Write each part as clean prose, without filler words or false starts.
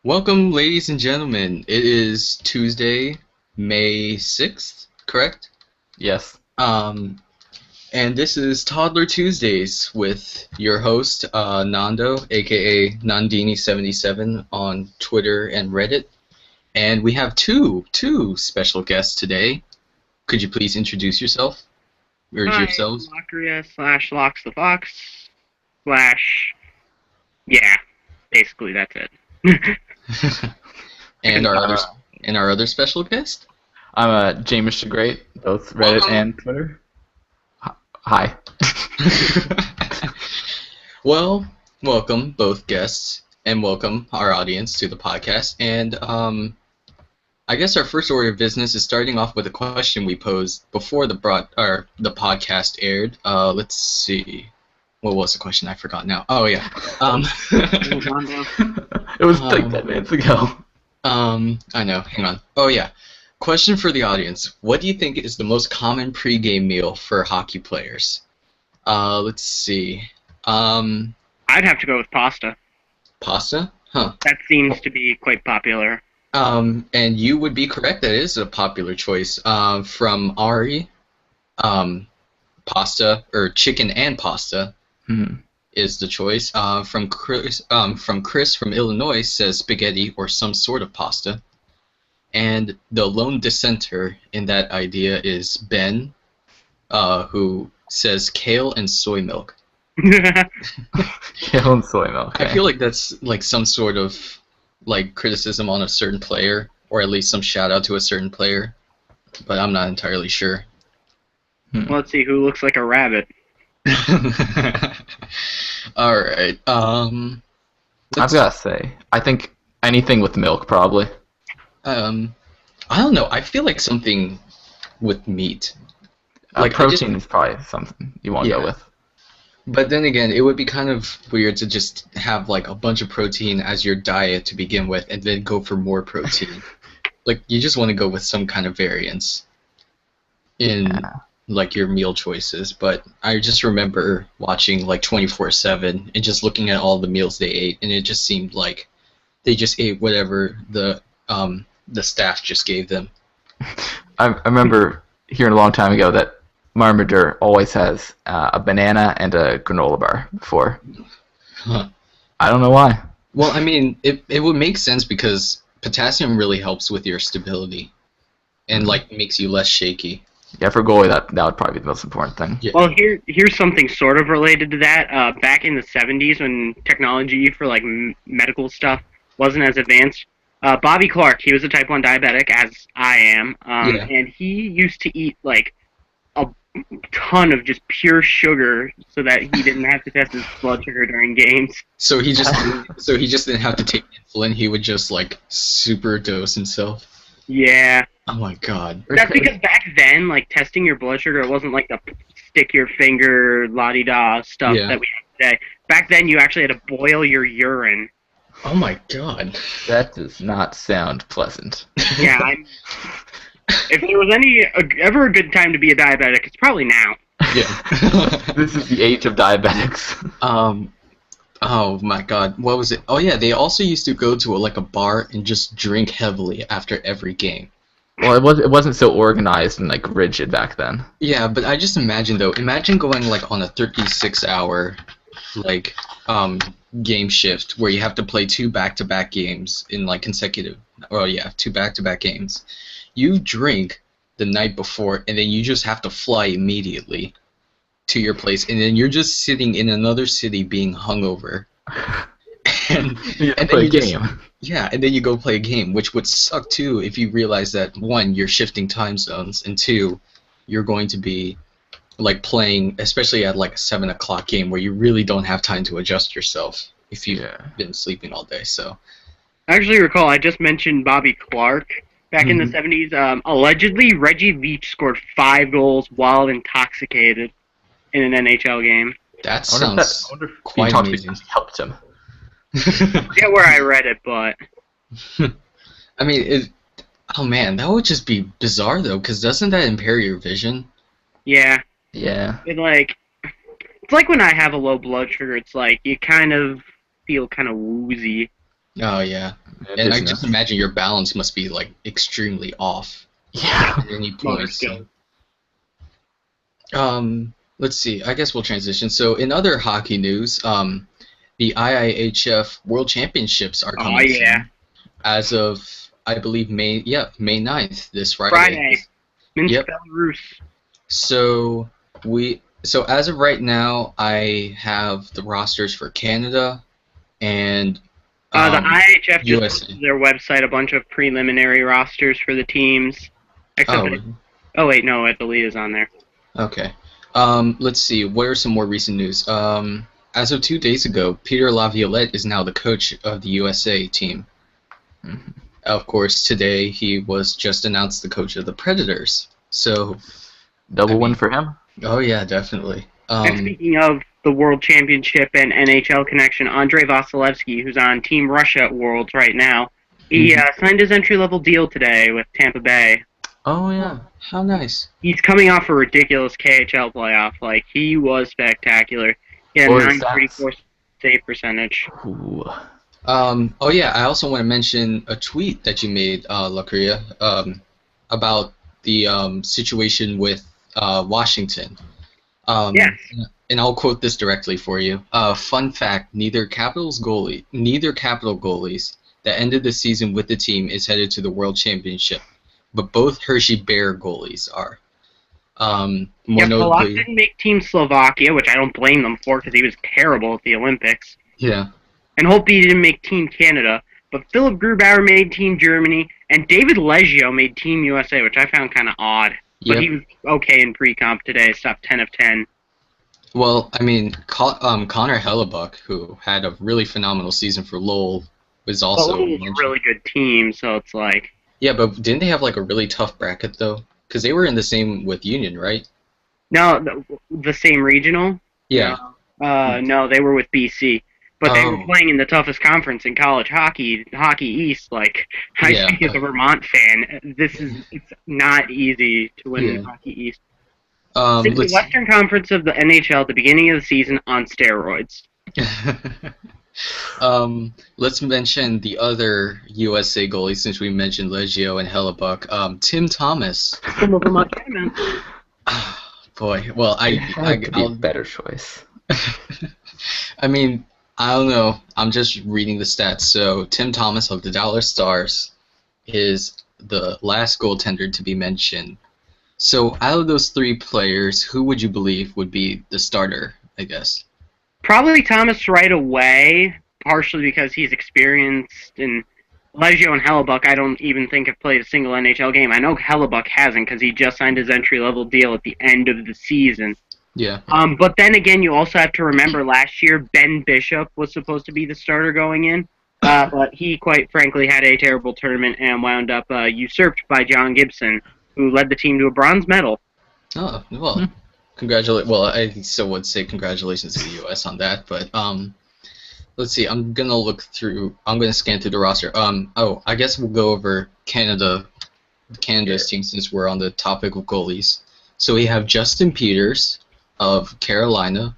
Welcome, ladies and gentlemen. It is Tuesday, May 6th, correct? Yes. Um, and this is Toddler Tuesdays with your host, Nando, aka Nandini77 on Twitter and Reddit. And we have two special guests today. Could you please introduce yourself? Or Hi, yourselves? Lockeria / Locks the Fox / yeah, basically that's it. and our other Uh, and our other special guest? I'm James the Great, both Reddit and Twitter. Hi. Well, welcome both guests and welcome our audience to the podcast. And I guess our first order of business is starting off with a question we posed before the podcast aired. Let's see. What was the question? I forgot now. Oh yeah. It was like 10 minutes ago. I know. Hang on. Oh yeah. Question for the audience. What do you think is the most common pregame meal for hockey players? Let's see. I'd have to go with pasta. Pasta? Huh. That seems to be quite popular. And you would be correct. That is a popular choice. From Ari, pasta or chicken and pasta is the choice. From Chris from Illinois says spaghetti or some sort of pasta. And the lone dissenter in that idea is Ben, who says kale and soy milk. Kale and soy milk. Okay. I feel like that's like some sort of like criticism on a certain player, or at least some shout out to a certain player, but I'm not entirely sure. Well, let's see who looks like a rabbit. All right. I've got to say, I think anything with milk, probably. I don't know. I feel like something with meat. Like protein is probably something you want to go with. But then again, it would be kind of weird to just have like a bunch of protein as your diet to begin with, and then go for more protein. Like you just want to go with some kind of variance in like your meal choices. But I just remember watching like 24/7 and just looking at all the meals they ate, and it just seemed like they just ate whatever the staff just gave them. I remember hearing a long time ago that Marmadur always has a banana and a granola bar before. Huh. I don't know why. Well, I mean, it would make sense because potassium really helps with your stability and like makes you less shaky. Yeah, for goalie, that would probably be the most important thing. Yeah. Well, here's something sort of related to that. Back in the 70s, when technology for like medical stuff wasn't as advanced, Bobby Clark, he was a type 1 diabetic, as I am, and he used to eat like a ton of just pure sugar so that he didn't have to test his blood sugar during games. So he just didn't have to take insulin. He would just like super dose himself. Yeah. Oh my god. That's because back then, like testing your blood sugar, it wasn't like the stick your finger la-di-da stuff that we have today. Back then, you actually had to boil your urine. Oh my god. That does not sound pleasant. Yeah. If there was ever a good time to be a diabetic, it's probably now. Yeah. This is the age of diabetics. Oh my god. What was it? Oh yeah, they also used to go to a bar and just drink heavily after every game. Well, it wasn't so organized and like rigid back then. Yeah, but I just imagine though. Imagine going like on a 36-hour like game shift where you have to play two back-to-back games in like consecutive. Oh yeah, two back-to-back games. You drink the night before, and then you just have to fly immediately to your place, and then you're just sitting in another city being hungover. And then play a game. And then you go play a game, which would suck too if you realize that one, you're shifting time zones, and two, you're going to be like playing, especially at like a 7 o'clock game where you really don't have time to adjust yourself if you've been sleeping all day. So, I actually recall I just mentioned Bobby Clark. Back in the 70s, allegedly, Reggie Leach scored 5 goals while intoxicated in an NHL game. That sounds quite amazing. Helped him. I forget where I read it, but... I mean, oh man, that would just be bizarre though, because doesn't that impair your vision? Yeah. Yeah. It's like when I have a low blood sugar, it's like you kind of feel kind of woozy. Oh yeah, and I just Business. imagine your balance must be like extremely off Yeah. at any Motor point. So, skills. let's see. I guess we'll transition. So, in other hockey news, the IIHF World Championships are Oh coming yeah, soon. As of I believe May 9th, this Friday. Friday, Minsk, Yep. Belarus. So so as of right now, I have the rosters for Canada and The IHF just posted USA. to their website a bunch of preliminary rosters for the teams. Except Oh, that, oh wait, no, Athalete's on there. okay. Let's see. What are some more recent news? As of 2 days ago, Peter Laviolette is now the coach of the USA team. Mhm. Of course, today he was just announced the coach of the Predators. So, I Double win mean, for him. oh yeah, definitely. And speaking of the World Championship and NHL connection, Andrei Vasilevsky, who's on Team Russia at Worlds right now, he Mhm. signed his entry-level deal today with Tampa Bay. Oh yeah. Oh, how nice. He's coming off a ridiculous KHL playoff. Like, he was spectacular. He had a What were his stats? 934 save percentage. Ooh. Oh yeah, I also want to mention a tweet that you made, Lakria, about the situation with Washington. Yes. And I'll quote this directly for you. Fun fact: neither Capital goalies that ended the season with the team is headed to the World Championship, but both Hershey Bear goalies are. More Yeah, Polak notably, didn't make Team Slovakia, which I don't blame them for because he was terrible at the Olympics. yeah, And Holtby didn't make Team Canada, but Philip Grubauer made Team Germany, and David Leggio made Team USA, which I found kind of odd. But yep. he was okay in pre-comp today, stopped 10 of 10. Well, I mean, Connor Hellebuck, who had a really phenomenal season for Lowell, was But also Lowell's a mentioned. really good team, so it's like... Yeah, but didn't they have like a really tough bracket though? Because they were in the same with Union, right? No, the same regional? Yeah. No, they were with BC. But they were Oh, playing in the toughest conference in college hockey, Hockey East. Like, I yeah. speak as a Vermont fan. It's not easy to win Yeah. Hockey East. It's the Let's Western Conference of the NHL at the beginning of the season on steroids. let's mention the other USA goalies since we mentioned Leggio and Hellebuck. Tim Thomas. Some of them on tournament. Boy, well, It had to be a better choice. I mean, I don't know. I'm just reading the stats. So Tim Thomas of the Dallas Stars is the last goaltender to be mentioned. So out of those three players, who would you believe would be the starter, I guess? Probably Thomas right away, partially because he's experienced, and Leggio and Hellebuck I don't even think have played a single NHL game. I know Hellebuck hasn't because he just signed his entry-level deal at the end of the season. Yeah. But then again, you also have to remember last year Ben Bishop was supposed to be the starter going in, but he quite frankly had a terrible tournament and wound up usurped by John Gibson, who led the team to a bronze medal. Oh, well, Well, I still would say congratulations to the U.S. on that, but let's see. I'm gonna scan through the roster. I guess we'll go over Canada's team since we're on the topic of goalies. So we have Justin Peters of Carolina,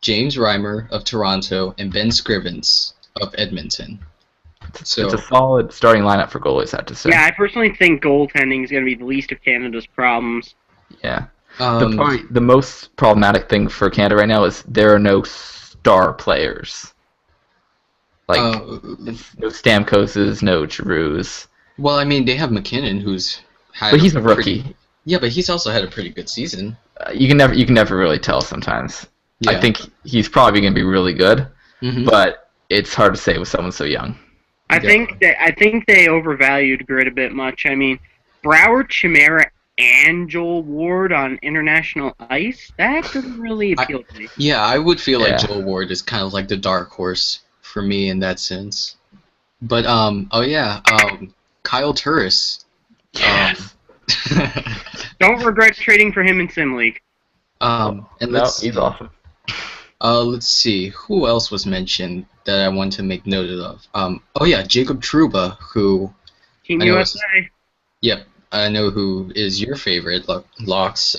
James Reimer of Toronto, and Ben Scrivens of Edmonton. It's a solid starting lineup for goalies, I have to say. Yeah, I personally think goaltending is going to be the least of Canada's problems. Yeah. The most problematic thing for Canada right now is there are no star players. Like, no Stamkoses, no Giroux. Well, I mean, they have McKinnon, who's had. But he's a rookie. Yeah, but he's also had a pretty good season. You can never really tell sometimes. Yeah. I think he's probably going to be really good, Mhm. but it's hard to say with someone so young. I think they overvalued Grit a bit much. I mean, Brower, Chimera, and Joel Ward on international ice, that doesn't really appeal to me. Yeah, I would feel like Yeah. Joel Ward is kind of like the dark horse for me in that sense. But Kyle Turris. Yes. Don't regret trading for him in Sim League. And He's awesome. let's see who else was mentioned that I want to make note of. Jacob Trouba, who Team I know USA. yep, I know who is your favorite, Locks.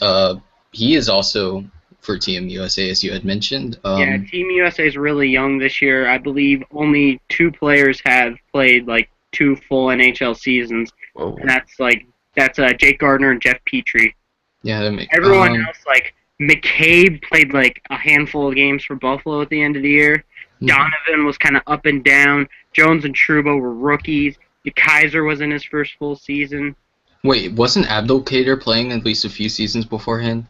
He is also for Team USA, as you had mentioned. Yeah, Team USA is really young this year. I believe only 2 players have played like 2 full NHL seasons, Whoa. and that's Jake Gardner and Jeff Petrie. Yeah, Everyone else, like McCabe, played like a handful of games for Buffalo at the end of the year. Donovan was kind of up and down. Jones and Trubo were rookies. Kaiser was in his first full season. Wait, wasn't Abdelkader playing at least a few seasons beforehand?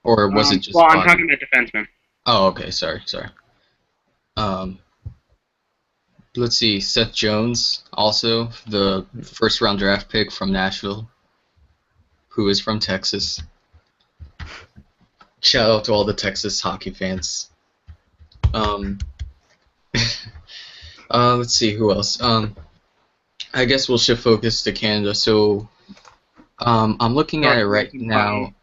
Or was it just... Well, I'm talking about defensemen. Oh, okay, sorry. Let's see, Seth Jones, also the first-round draft pick from Nashville, who is from Texas. Shout out to all the Texas hockey fans. Let's see, who else? I guess we'll shift focus to Canada. So, I'm looking at it right now.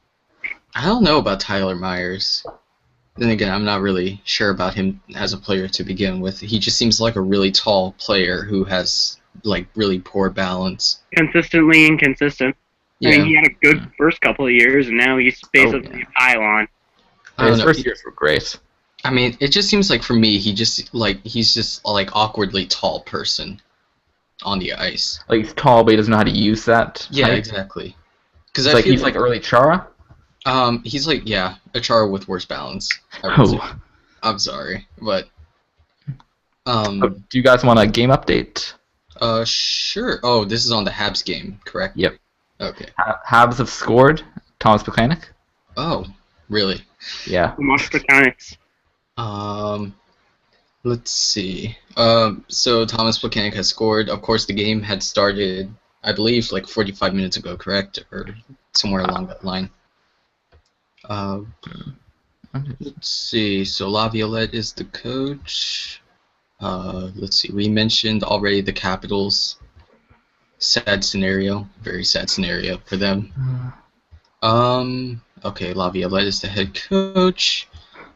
I don't know about Tyler Myers. Then again, I'm not really sure about him as a player to begin with. He just seems like a really tall player who has like really poor balance. Consistently inconsistent. Yeah. I mean, he had a good first couple of years, and now he's basically a pylon. His first years were great. I mean, it just seems like for me, he's just like awkwardly tall person on the ice. Like he's tall, but he doesn't know how to use that. Yeah, height. exactly. Because like he's like early Chara. He's like a Chara with worse balance. I'm sorry, but do you guys want a game update? Sure. Oh, this is on the Habs game, correct? Yep. Okay. Habs have scored. Thomas Plekanec. Oh, really? Yeah. Much mechanics. Let's see. So Thomas Plekanec has scored. Of course, the game had started, I believe, like 45 minutes ago, correct? Or somewhere along that line. Let's see. So Laviolette is the coach. Let's see. We mentioned already the Capitals. Sad scenario. Very sad scenario for them. Okay, Laviolette is the head coach.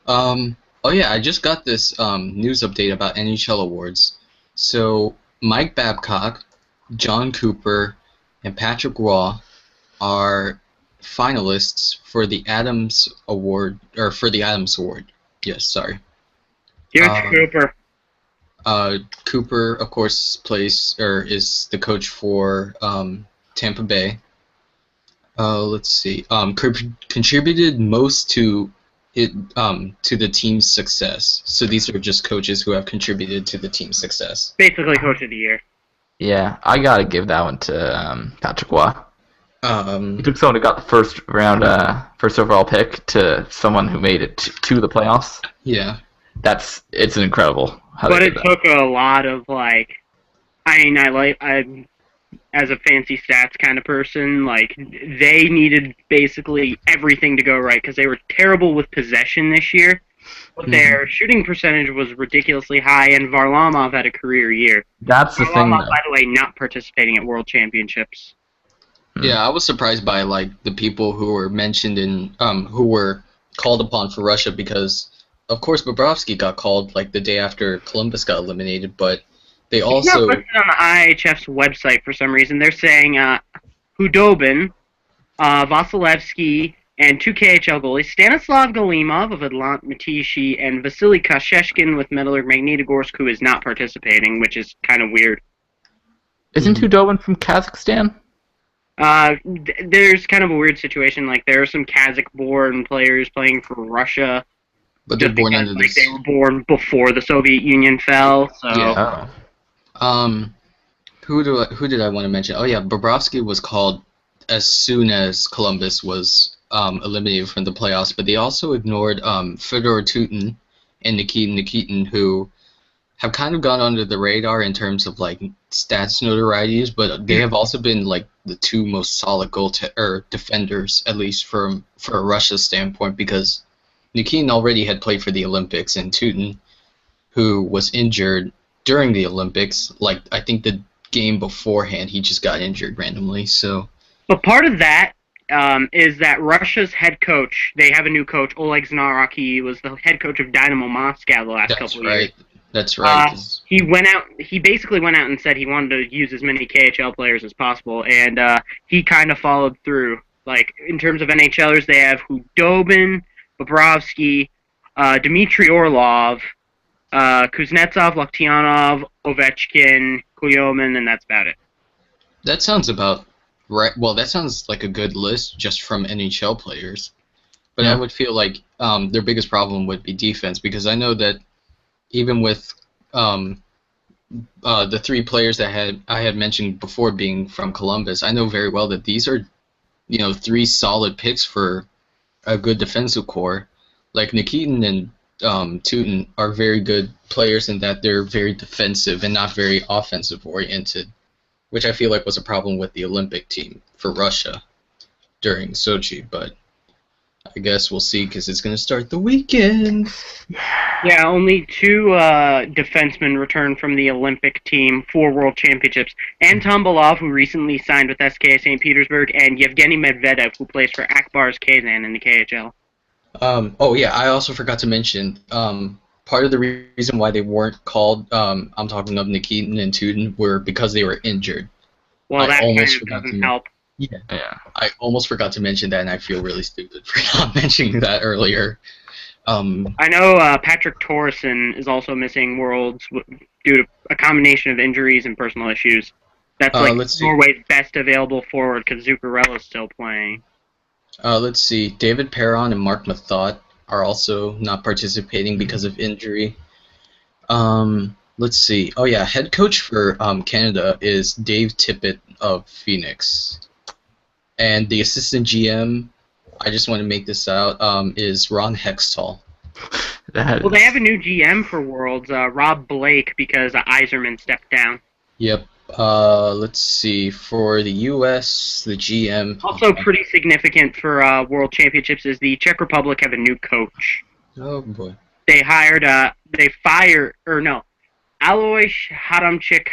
Oh yeah, I just got this news update about NHL awards. So Mike Babcock, John Cooper, and Patrick Roy are finalists for the Adams Award, or for the Adams Award. Yes, sorry. Here's Cooper. Cooper, of course, is the coach for Tampa Bay. Let's see. Contributed most to the team's success. So these are just coaches who have contributed to the team's success. Basically, coach of the year. Yeah, I gotta give that one to Patrick Roy. He took someone who got the first overall pick to someone who made it to the playoffs. Yeah. It's incredible. But it took a lot of I'm as a fancy stats kind of person, like they needed basically everything to go right because they were terrible with possession this year. But their shooting percentage was ridiculously high, and Varlamov had a career year. That's the thing. Varlamov, by the way, not participating at World Championships. Yeah, I was surprised by the people who were mentioned in who were called upon for Russia because, of course, Bobrovsky got called the day after Columbus got eliminated, but they also... It's not listed on the IHF's website for some reason. They're saying Hudobin, Vasilevsky, and 2 KHL goalies, Stanislav Galimov of Atlant Matishi, and Vasily Kasheshkin with Metalurg Magnitogorsk, who is not participating, which is kind of weird. Isn't Hudobin from Kazakhstan? There's kind of a weird situation. There are some Kazakh-born players playing for Russia, but they're born under this. They were born before the Soviet Union fell. So. Yeah. Who did I want to mention? Oh yeah, Bobrovsky was called as soon as Columbus was eliminated from the playoffs, but they also ignored Fedor Tutin and Nikitin Nikitin, who have kind of gone under the radar in terms of stats notorieties, but they have also been the two most solid defenders, at least for a Russia standpoint, because Nikitin already had played for the Olympics, and Tutin, who was injured during the Olympics, I think the game beforehand, he just got injured randomly. So, but part of that is that Russia's head coach, they have a new coach, Oleg Znarok. He was the head coach of Dynamo Moscow the last couple of years. That's right. He basically went out and said he wanted to use as many KHL players as possible, and he kind of followed through. In terms of NHLers, they have Hudobin, Bobrovsky, Dmitry Orlov, Kuznetsov, Loktionov, Ovechkin, Kuyomin, and that's about it. That sounds about right. Well, that sounds like a good list just from NHL players. But I would feel like their biggest problem would be defense, because I know that even with the three players that I had mentioned before being from Columbus, I know very well that these are, three solid picks for a good defensive core. Like Nikitin and Tutin are very good players in that they're very defensive and not very offensive oriented, which I feel like was a problem with the Olympic team for Russia during Sochi. But I guess we'll see, because it's going to start the weekend. Yeah, only 2 defensemen returned from the Olympic team for World Championships. Anton Belov, who recently signed with SKA St. Petersburg, and Yevgeny Medvedev, who plays for Akbars Kazan in the KHL. Oh, yeah, I also forgot to mention, part of the reason why they weren't called, I'm talking of Nikitin and Tutin, were because they were injured. Well, that kind of doesn't help. Yeah, I almost forgot to mention that, and I feel really stupid for not mentioning that earlier. I know Patrick Torreson is also missing Worlds due to a combination of injuries and personal issues. That's Norway's best available forward, because Zuccarello's still playing. Let's see. David Perron and Mark Mathot are also not participating because of injury. Let's see. Oh, yeah, head coach for Canada is Dave Tippett of Phoenix. And the assistant GM, I just want to make this out, is Ron Hextall. Well, they have a new GM for Worlds, Rob Blake, because Yzerman stepped down. Yep. Let's see. For the U.S., the GM... Also pretty significant for World Championships is the Czech Republic have a new coach. Oh, boy. They Alois Hadamchik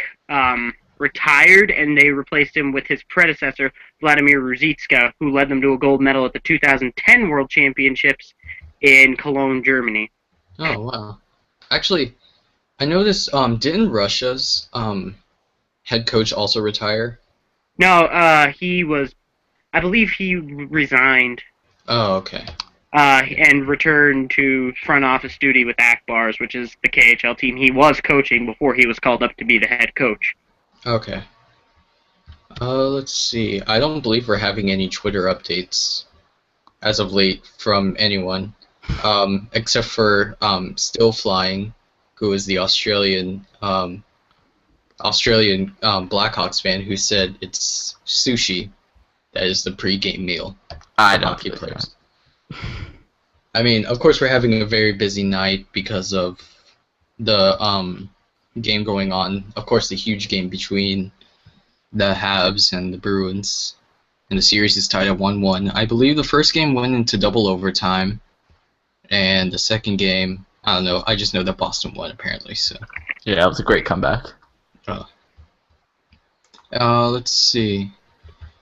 retired, and they replaced him with his predecessor, Vladimir Ruzicka, who led them to a gold medal at the 2010 World Championships in Cologne, Germany. Oh, wow. Actually, I noticed, didn't Russia's head coach also retire? No, I believe he resigned. Oh, okay. And returned to front office duty with Akbars, which is the KHL team he was coaching before he was called up to be the head coach. Okay. Let's see. I don't believe we're having any Twitter updates as of late from anyone, except for Still Flying, who is the Australian Blackhawks fan, who said it's sushi that is the pre-game meal for hockey players. I mean, of course, we're having a very busy night because of the game going on. Of course, the huge game between the Habs and the Bruins, and the series is tied at 1-1. I believe the first game went into double overtime, and the second game, I don't know. I just know that Boston won, apparently. So yeah, it was a great comeback. Let's see.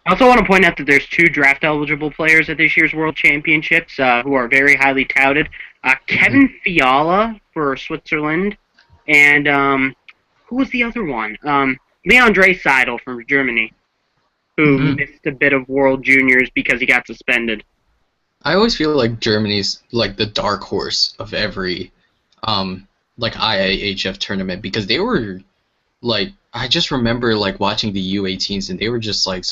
I also want to point out that there's 2 draft-eligible players at this year's World Championships who are very highly touted. Kevin Fiala for Switzerland, and who was the other one? Leon Draisaitl from Germany, who missed a bit of World Juniors because he got suspended. I always feel like Germany's like the dark horse of every IIHF tournament, because they were like, I just remember like watching the U18s, and they were just like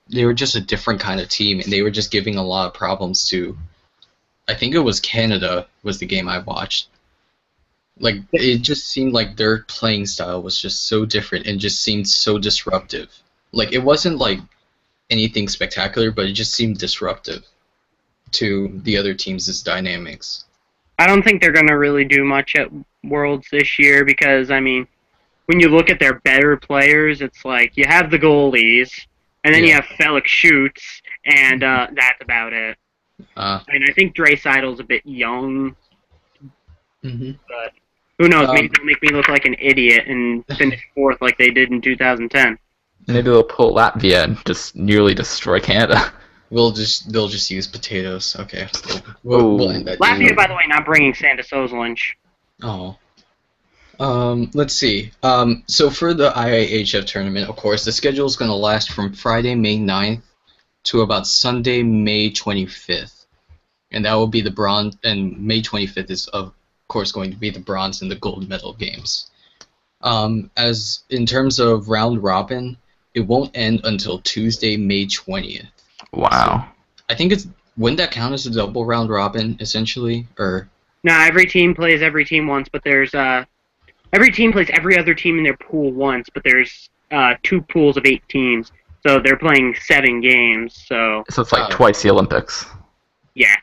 they were just a different kind of team, and they were just giving a lot of problems to, I think it was Canada was the game I watched. Like, it just seemed like their playing style was just so different and just seemed so disruptive. Like, it wasn't like anything spectacular, but it just seemed disruptive to the other teams' dynamics. I don't think they're going to really do much at Worlds this year because, I mean, when you look at their better players, it's like you have the goalies, and then you have Felix Schutz, and that's about it. And I think Draisaitl's a bit young, but who knows? Maybe they'll make me look like an idiot and finish 4th like they did in 2010. Maybe they'll pull Latvia and just nearly destroy Canada. They'll just use potatoes. Okay. We'll end that. Latvia, by the way, not bringing Sandis Ozlinch. Oh. Let's see. So for the IIHF tournament, of course, the schedule is going to last from Friday, May 9th to about Sunday, May 25th. and that will be the bronze. And May 25th is of course going to be the bronze and the gold medal games. As in terms of round robin, it won't end until Tuesday, May 20th. Wow. So I think wouldn't that count as a double round robin essentially, or? No, every team plays every team once, but there's every team plays every other team in their pool once, but there's 2 pools of 8 teams, so they're playing 7 games. So it's like twice the Olympics. Yeah.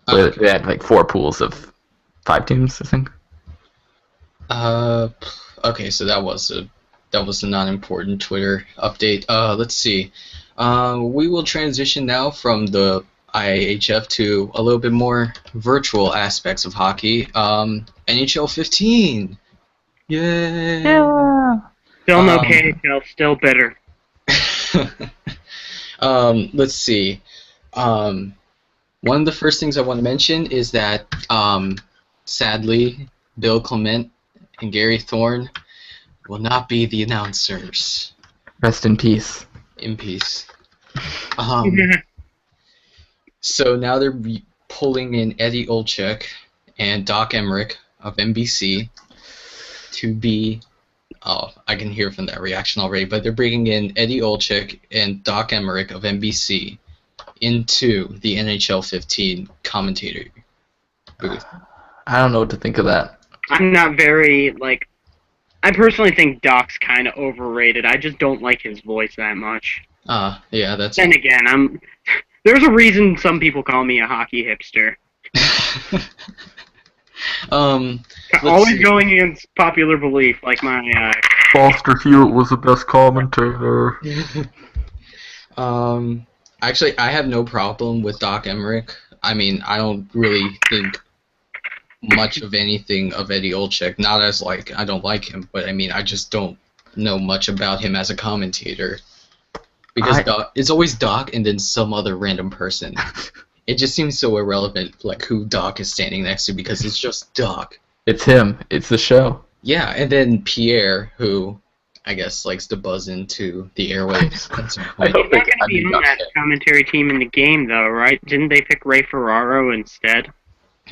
They had like 4 pools of 5 teams, I think. Okay, so that was a non-important Twitter update. Let's see. We will transition now from the IHF to a little bit more virtual aspects of hockey. NHL 15. Yay! Yeah. Still no KHL, still bitter. Let's see. One of the first things I want to mention is that, sadly, Bill Clement and Gary Thorne will not be the announcers. Rest in peace. In peace. So now they're pulling in Eddie Olczyk and Doc Emmerich of NBC to be... Oh, I can hear from that reaction already, but they're bringing in Eddie Olczyk and Doc Emmerich of NBC into the NHL 15 commentator booth. I don't know what to think of that. I'm not very, I personally think Doc's kind of overrated. I just don't like his voice that much. Yeah, that's... Then again, there's a reason some people call me a hockey hipster. Always going against popular belief, like my... Foster Hewitt was the best commentator. Actually, I have no problem with Doc Emmerich. I mean, I don't really think much of anything of Eddie Olczyk. Not as, I don't like him, but I mean, I just don't know much about him as a commentator. Because it's always Doc and then some other random person. It just seems so irrelevant, who Doc is standing next to, because it's just Doc. It's him. It's the show. Yeah, and then Pierre, who I guess likes to buzz into the airwaves. He's not going to be on that commentary team in the game, though, right? Didn't they pick Ray Ferraro instead?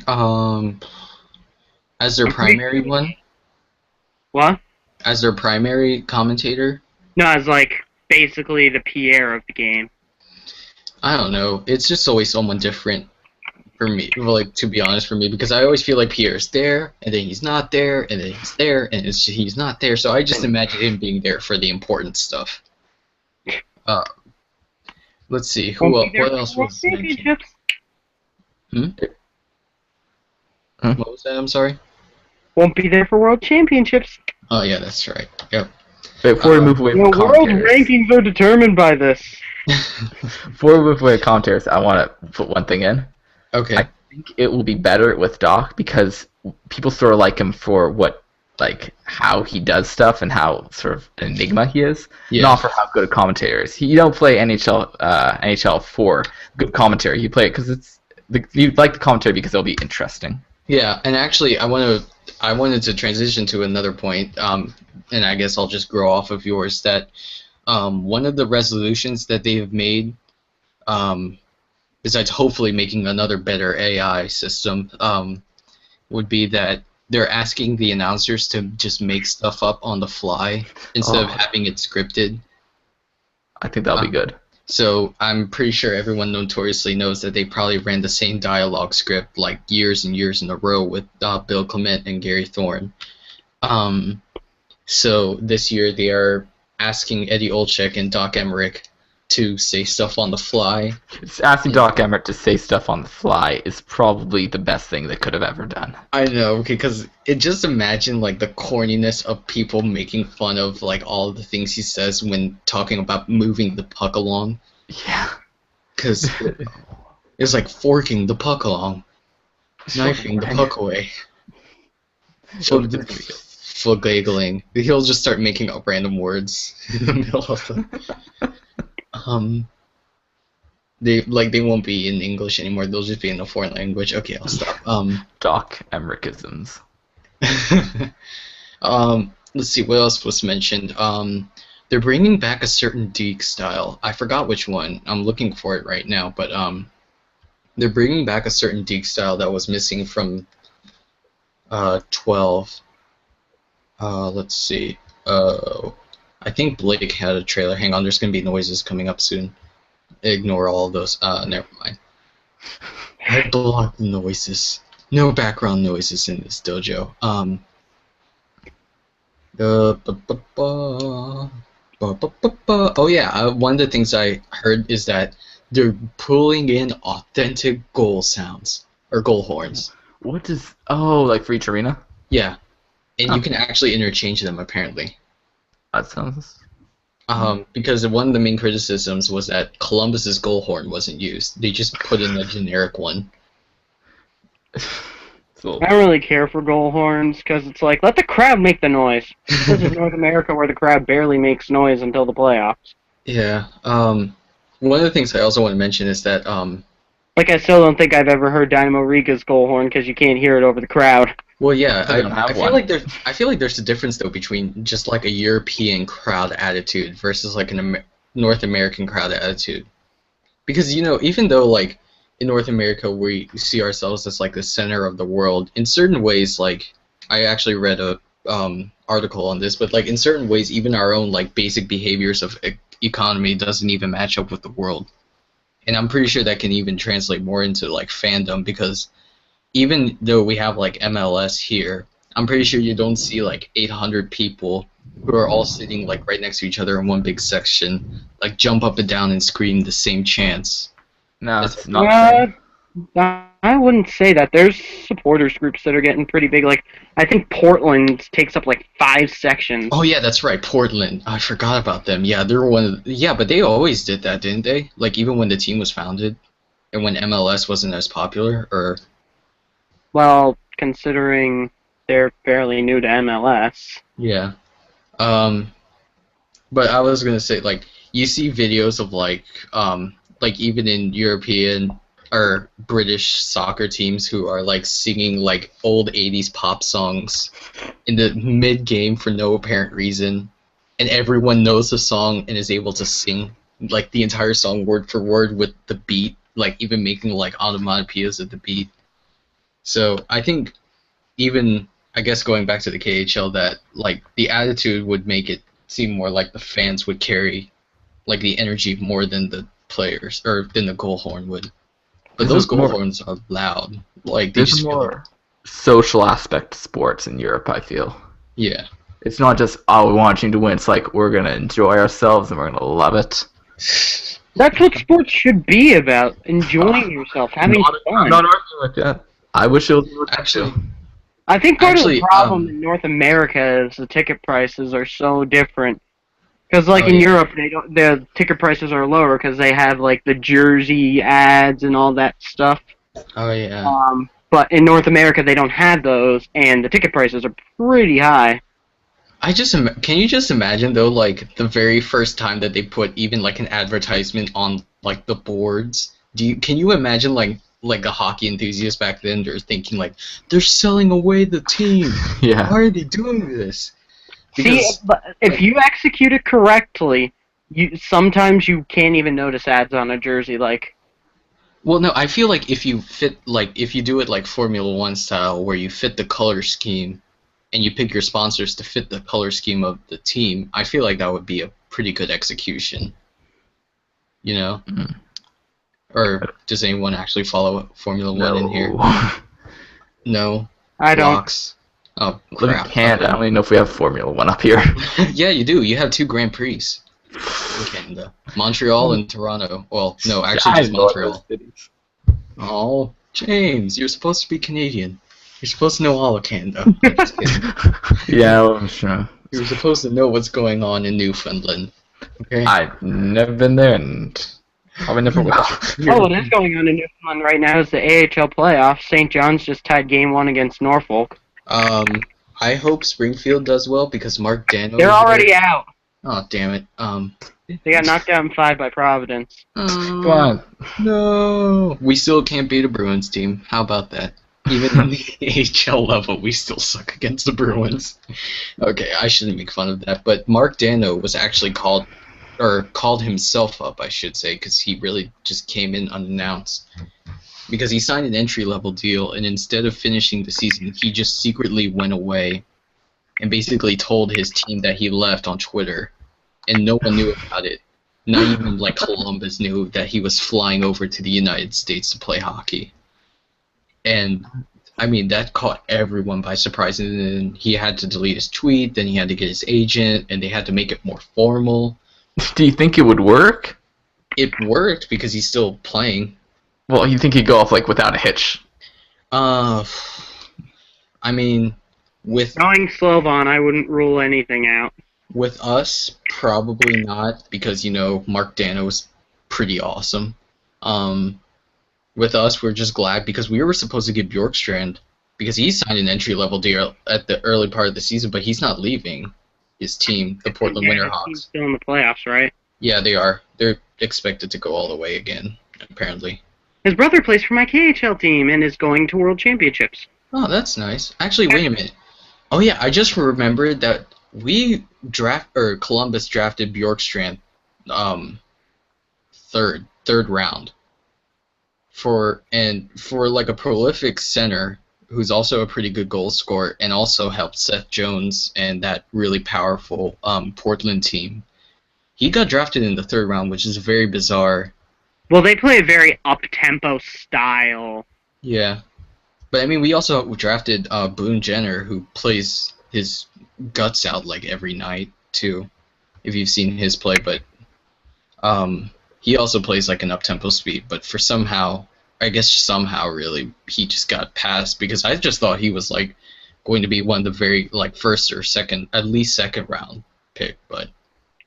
As their primary one? What? As their primary commentator? No, as, basically the Pierre of the game. I don't know. It's just always someone different for me, to be honest, for me, because I always feel like Pierre's there, and then he's not there, and then he's there, and he's not there, so I just imagine him being there for the important stuff. Let's see, what else was mentioned? What was that? I'm sorry? Won't be there for World Championships. Oh, yeah, that's right. Yep. Before we move away from world rankings are determined by this. Before we move away from commentators, I want to put one thing in. Okay. I think it will be better with Doc because people sort of like him for how he does stuff and how sort of an enigma he is, not for how good a commentator is. You don't play NHL for good commentary. You play it because you like the commentary because it'll be interesting. Yeah, and actually, I wanted to transition to another point, and I guess I'll just grow off of yours, that one of the resolutions that they have made, besides hopefully making another better AI system, would be that they're asking the announcers to just make stuff up on the fly instead of having it scripted. I think that'll be good. So I'm pretty sure everyone notoriously knows that they probably ran the same dialogue script years and years in a row with Bill Clement and Gary Thorne. So this year they are asking Eddie Olczyk and Doc Emmerich to say stuff on the fly. Asking Doc Emmerich to say stuff on the fly is probably the best thing they could have ever done. I know, because just imagine the corniness of people making fun of all of the things he says when talking about moving the puck along. Yeah. Because it's like forking the puck along, knifing the puck away. Full giggling. He'll just start making up random words in the middle of the... They won't be in English anymore. They'll just be in a foreign language. Okay, I'll stop. Doc Emmerickisms. Let's see what else was mentioned. They're bringing back a certain Deke style. I forgot which one. I'm looking for it right now, but They're bringing back a certain Deke style that was missing from 12. Let's see. I think Blake had a trailer. Hang on, there's gonna be noises coming up soon. Ignore all of those. Never mind. I blocked the noises. No background noises in this dojo. Oh yeah, one of the things I heard is that they're pulling in authentic goal sounds or goal horns. What is? Oh, like for each arena? Yeah, and you can actually interchange them apparently. That sounds. Because one of the main criticisms was that Columbus's goal horn wasn't used. They just put in a generic one. I don't really care for goal horns because it's like, let the crowd make the noise. This is North America where the crowd barely makes noise until the playoffs. Yeah. One of the things I also want to mention is that like, I still don't think I've ever heard Dynamo Riga's goal horn because you can't hear it over the crowd. Well, yeah, I feel like there's a difference though between just like a European crowd attitude versus like an North American crowd attitude. Because even though like in North America we see ourselves as like the center of the world, in certain ways, like I actually read a article on this, but like in certain ways even our own like basic behaviors of economy doesn't even match up with the world. And I'm pretty sure that can even translate more into like fandom, because even though we have like MLS here, I'm pretty sure you don't see like 800 people who are all sitting like right next to each other in one big section, like jump up and down and scream the same chants. No, it's not. I wouldn't say that. There's supporters groups that are getting pretty big. Like, I think Portland takes up like 5 sections. Oh yeah, that's right, Portland. I forgot about them. Yeah, they're one of yeah, but they always did that, didn't they? Like even when the team was founded, and when MLS wasn't as popular, or. Well, considering they're fairly new to MLS. Yeah. But I was gonna say, like, you see videos of like even in European or British soccer teams who are like singing like old 80s pop songs in the mid game for no apparent reason, and everyone knows the song and is able to sing like the entire song word for word with the beat, like even making like onomatopoeias at the beat. So I think even, I guess going back to the KHL, that like the attitude would make it seem more like the fans would carry like the energy more than the players or than the goal horn would. But those goal horns are loud. Like there's a more social aspect to sports in Europe, I feel. Yeah. It's not just, oh, we want you to win. It's like, we're going to enjoy ourselves and we're going to love it. That's what sports should be about. Enjoying yourself, having fun. I'm not arguing like that. I wish it was actually. I think part of the problem in North America is the ticket prices are so different. Because like in Europe, the ticket prices are lower because they have like the jersey ads and all that stuff. Oh yeah. But in North America, they don't have those, and the ticket prices are pretty high. Can you just imagine though, like the very first time that they put even like an advertisement on like the boards? Can you imagine like a hockey enthusiast back then? They're thinking like, they're selling away the team. Yeah. Why are they doing this? Because, if you execute it correctly, sometimes you can't even notice ads on a jersey. Like, well, no, I feel like if you do it like Formula One style, where you fit the color scheme, and you pick your sponsors to fit the color scheme of the team, I feel like that would be a pretty good execution. You know? Mm-hmm. Or does anyone actually follow Formula One in here? No. I don't. Blocks. Oh, crap. Look at Canada. I don't even know if we have Formula One up here. Yeah, you do. You have 2 Grand Prix in Canada. Montreal and Toronto. Well, no, actually just Montreal. Oh, James, you're supposed to be Canadian. You're supposed to know all of Canada. I'm just kidding. Yeah, well, sure. You're supposed to know what's going on in Newfoundland. Okay? I've never been there, and probably never will. Oh, what is going on in Newfoundland right now is the AHL playoffs. St. John's just tied Game 1 against Norfolk. I hope Springfield does well because Mark Dano. They're already out. Oh, damn it. They got knocked out in 5 by Providence. Come on. No. We still can't beat a Bruins team. How about that? Even in the AHL level, we still suck against the Bruins. Okay, I shouldn't make fun of that, but Mark Dano was actually called himself up, I should say, because he really just came in unannounced. because he signed an entry-level deal, and instead of finishing the season, he just secretly went away and basically told his team that he left on Twitter, and no one knew about it. Not even like Columbus knew that he was flying over to the United States to play hockey. And I mean, that caught everyone by surprise, and then he had to delete his tweet, then he had to get his agent, and they had to make it more formal. Do you think it would work? It worked because he's still playing. Well, you think he'd go off like without a hitch? I mean, with Knowing Slovan, I wouldn't rule anything out. With us, probably not, because, Mark Dano is pretty awesome. With us, we're just glad because we were supposed to get Bjorkstrand because he signed an entry-level deal at the early part of the season, but he's not leaving his team, the Portland Winterhawks. He's still in the playoffs, right? Yeah, they are. They're expected to go all the way again, apparently. His brother plays for my KHL team and is going to World Championships. Oh, that's nice. Actually, wait a minute. Oh yeah, I just remembered that Columbus drafted Bjorkstrand, third round. For like a prolific center who's also a pretty good goal scorer and also helped Seth Jones and that really powerful Portland team. He got drafted in the third round, which is very bizarre. Well, they play a very up-tempo style. Yeah. But, I mean, we also drafted Boone Jenner, who plays his guts out, like, every night, too, if you've seen his play. But he also plays, like, an up-tempo speed. But somehow, really, he just got passed, because I just thought he was, like, going to be one of the very, like, first or second, at least second round pick. But,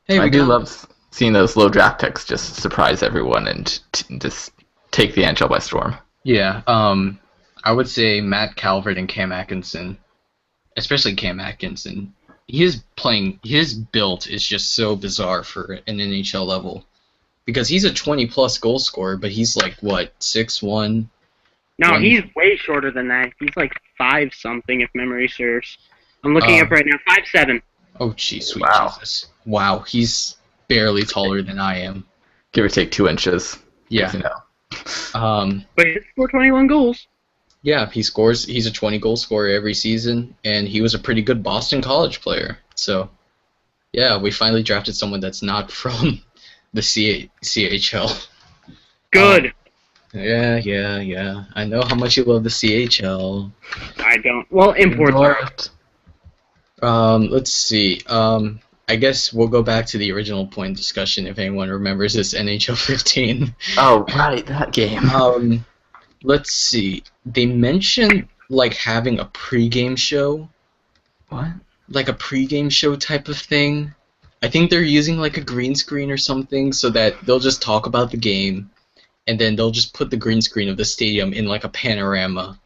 hey, I do love seeing those low draft picks just surprise everyone and just take the NHL by storm. Yeah, I would say Matt Calvert and Cam Atkinson, especially Cam Atkinson. His build is just so bizarre for an NHL level, because he's a 20-plus goal scorer, but he's like, what, 6'1"? No, he's way shorter than that. He's like 5-something, if memory serves. I'm looking up right now, 5'7". Oh, geez, sweet Wow. Jesus. Wow, he's barely taller than I am. Give or take 2 inches. Yeah. But he scored 21 goals. Yeah, he's a 20-goal scorer every season, and he was a pretty good Boston College player. So, yeah, we finally drafted someone that's not from the CHL. Good. Yeah. I know how much you love the CHL. I don't. Well, imports are. Let's see. I guess we'll go back to the original point discussion if anyone remembers this NHL 15. Oh, right, that game. Let's see. They mentioned, like, having a pregame show. What? Like a pregame show type of thing. I think they're using, like, a green screen or something so that they'll just talk about the game, and then they'll just put the green screen of the stadium in, like, a panorama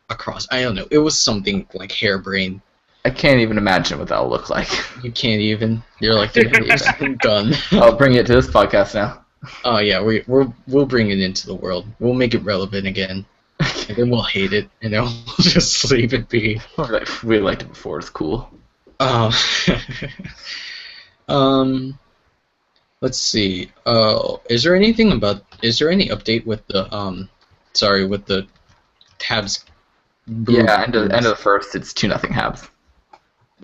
across. I don't know. It was something, like, harebrained. I can't even imagine what that'll look like. You can't even. You're like, the done. I'll bring it to this podcast now. Oh yeah, we'll bring it into the world. We'll make it relevant again, and then we'll hate it, and then we'll just leave it be. We liked it before. It's cool. Let's see. Is there any update with the with the Habs? Yeah, end of the first, it's 2-0 Habs.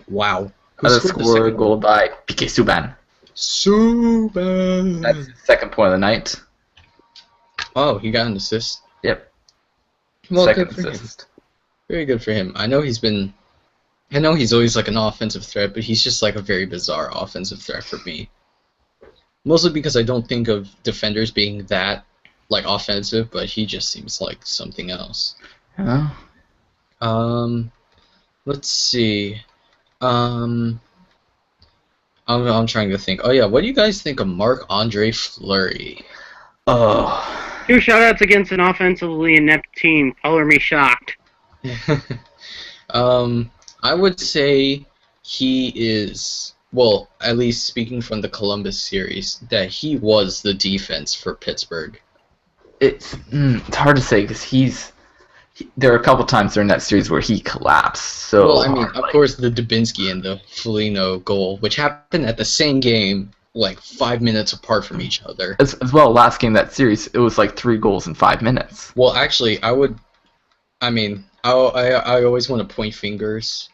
Wow. Who scored a goal by PK Subban. Subban. That's his second point of the night. Oh, he got an assist. Yep. Well, second good for assist. him. Very good for him. I know he's always like an offensive threat, but he's just like a very bizarre offensive threat for me. Mostly because I don't think of defenders being that like offensive, but he just seems like something else. Yeah. Let's see. I'm trying to think. Oh yeah, what do you guys think of Marc-Andre Fleury? Oh. 2 shutouts against an offensively inept team. Color me shocked. I would say he is, well, at least speaking from the Columbus series, that he was the defense for Pittsburgh. It's hard to say because there are a couple times during that series where he collapsed. So well, I mean, of course, the Dubinsky and the Foligno goal, which happened at the same game, like 5 minutes apart from each other. As well, last game that series, it was like 3 goals in 5 minutes. Well, actually, I always want to point fingers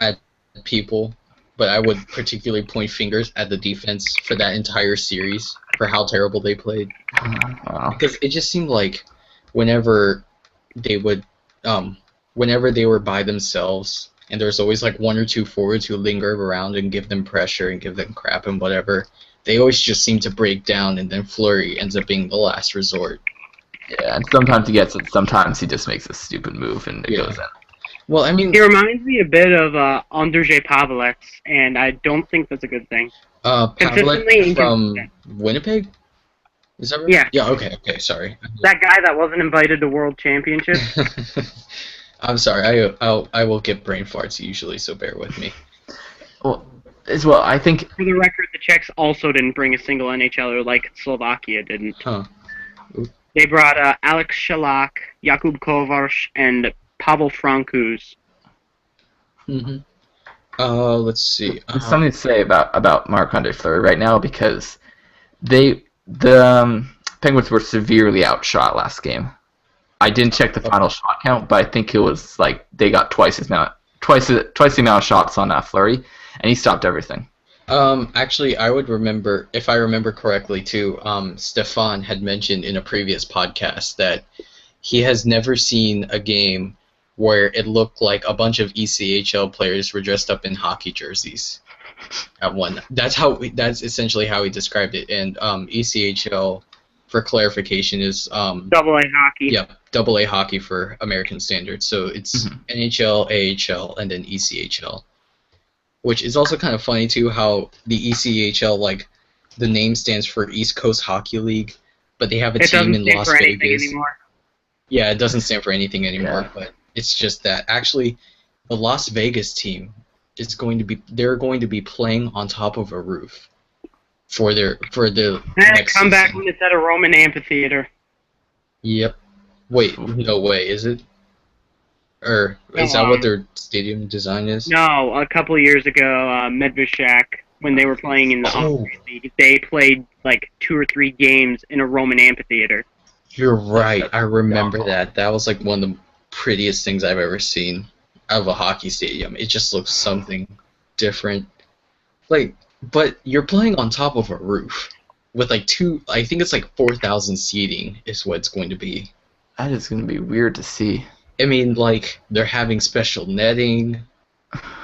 at people, but I would particularly point fingers at the defense for that entire series for how terrible they played. Wow. Because it just seemed like whenever they would, whenever they were by themselves, and there's always like one or two forwards who linger around and give them pressure and give them crap and whatever, they always just seem to break down, and then Fleury ends up being the last resort. Yeah, and sometimes he gets it, sometimes he just makes a stupid move and it goes in. Well, I mean, He reminds me a bit of Andrzej Pavelec, and I don't think that's a good thing. Pavelec from Winnipeg? Is that right? Yeah. Yeah, okay, sorry. That guy that wasn't invited to World Championships. I'm sorry, I will get brain farts usually, so bear with me. Well, as well, I think... For the record, the Czechs also didn't bring a single NHLer like Slovakia didn't. Huh. They brought Alex Shalak, Jakub Kovář, and Pavel Francouz. Let's see. There's something to say about Marc-Andre Fleury right now because the Penguins were severely outshot last game. I didn't check the final shot count, but I think it was like they got twice the amount of shots on Fleury, and he stopped everything. Actually, I would remember, if I remember correctly too, Stefan had mentioned in a previous podcast that he has never seen a game where it looked like a bunch of ECHL players were dressed up in hockey jerseys at one. That's essentially how he described it. And ECHL, for clarification, is AA hockey. Yep, AA hockey for American standards. So it's NHL, AHL, and then ECHL. Which is also kind of funny too, how the ECHL, like, the name stands for East Coast Hockey League, but they have a team in Las Vegas. Anymore. Yeah, it doesn't stand for anything anymore, but it's just that actually the Las Vegas team is they're going to be playing on top of a roof for the next come season. back when it's at a Roman amphitheater. Yep. Wait, no way, is it? Or is that what their stadium design is? No, a couple of years ago, Medveshak, when they were playing in the Austria League, they played like 2 or 3 games in a Roman amphitheater. You're right. I remember that. That was like one of the prettiest things I've ever seen of a hockey stadium. It just looks something different. Like, but you're playing on top of a roof with like I think it's like 4,000 seating is what it's going to be. That is going to be weird to see. I mean, like, they're having special netting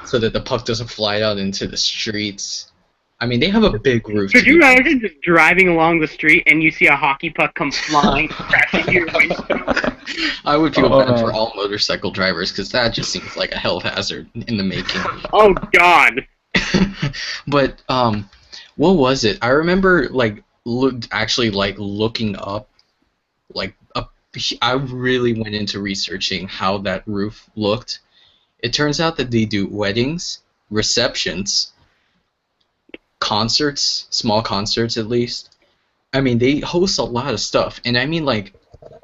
so that the puck doesn't fly out into the streets. I mean, they have a big roof. Could you imagine just driving along the street and you see a hockey puck come flying, crashing your windshield? I would feel bad for all motorcycle drivers because that just seems like a health hazard in the making. Oh, God. But, what was it? I remember, like, looking up, like, I really went into researching how that roof looked. It turns out that they do weddings, receptions, concerts, small concerts at least. I mean, they host a lot of stuff. And I mean, like,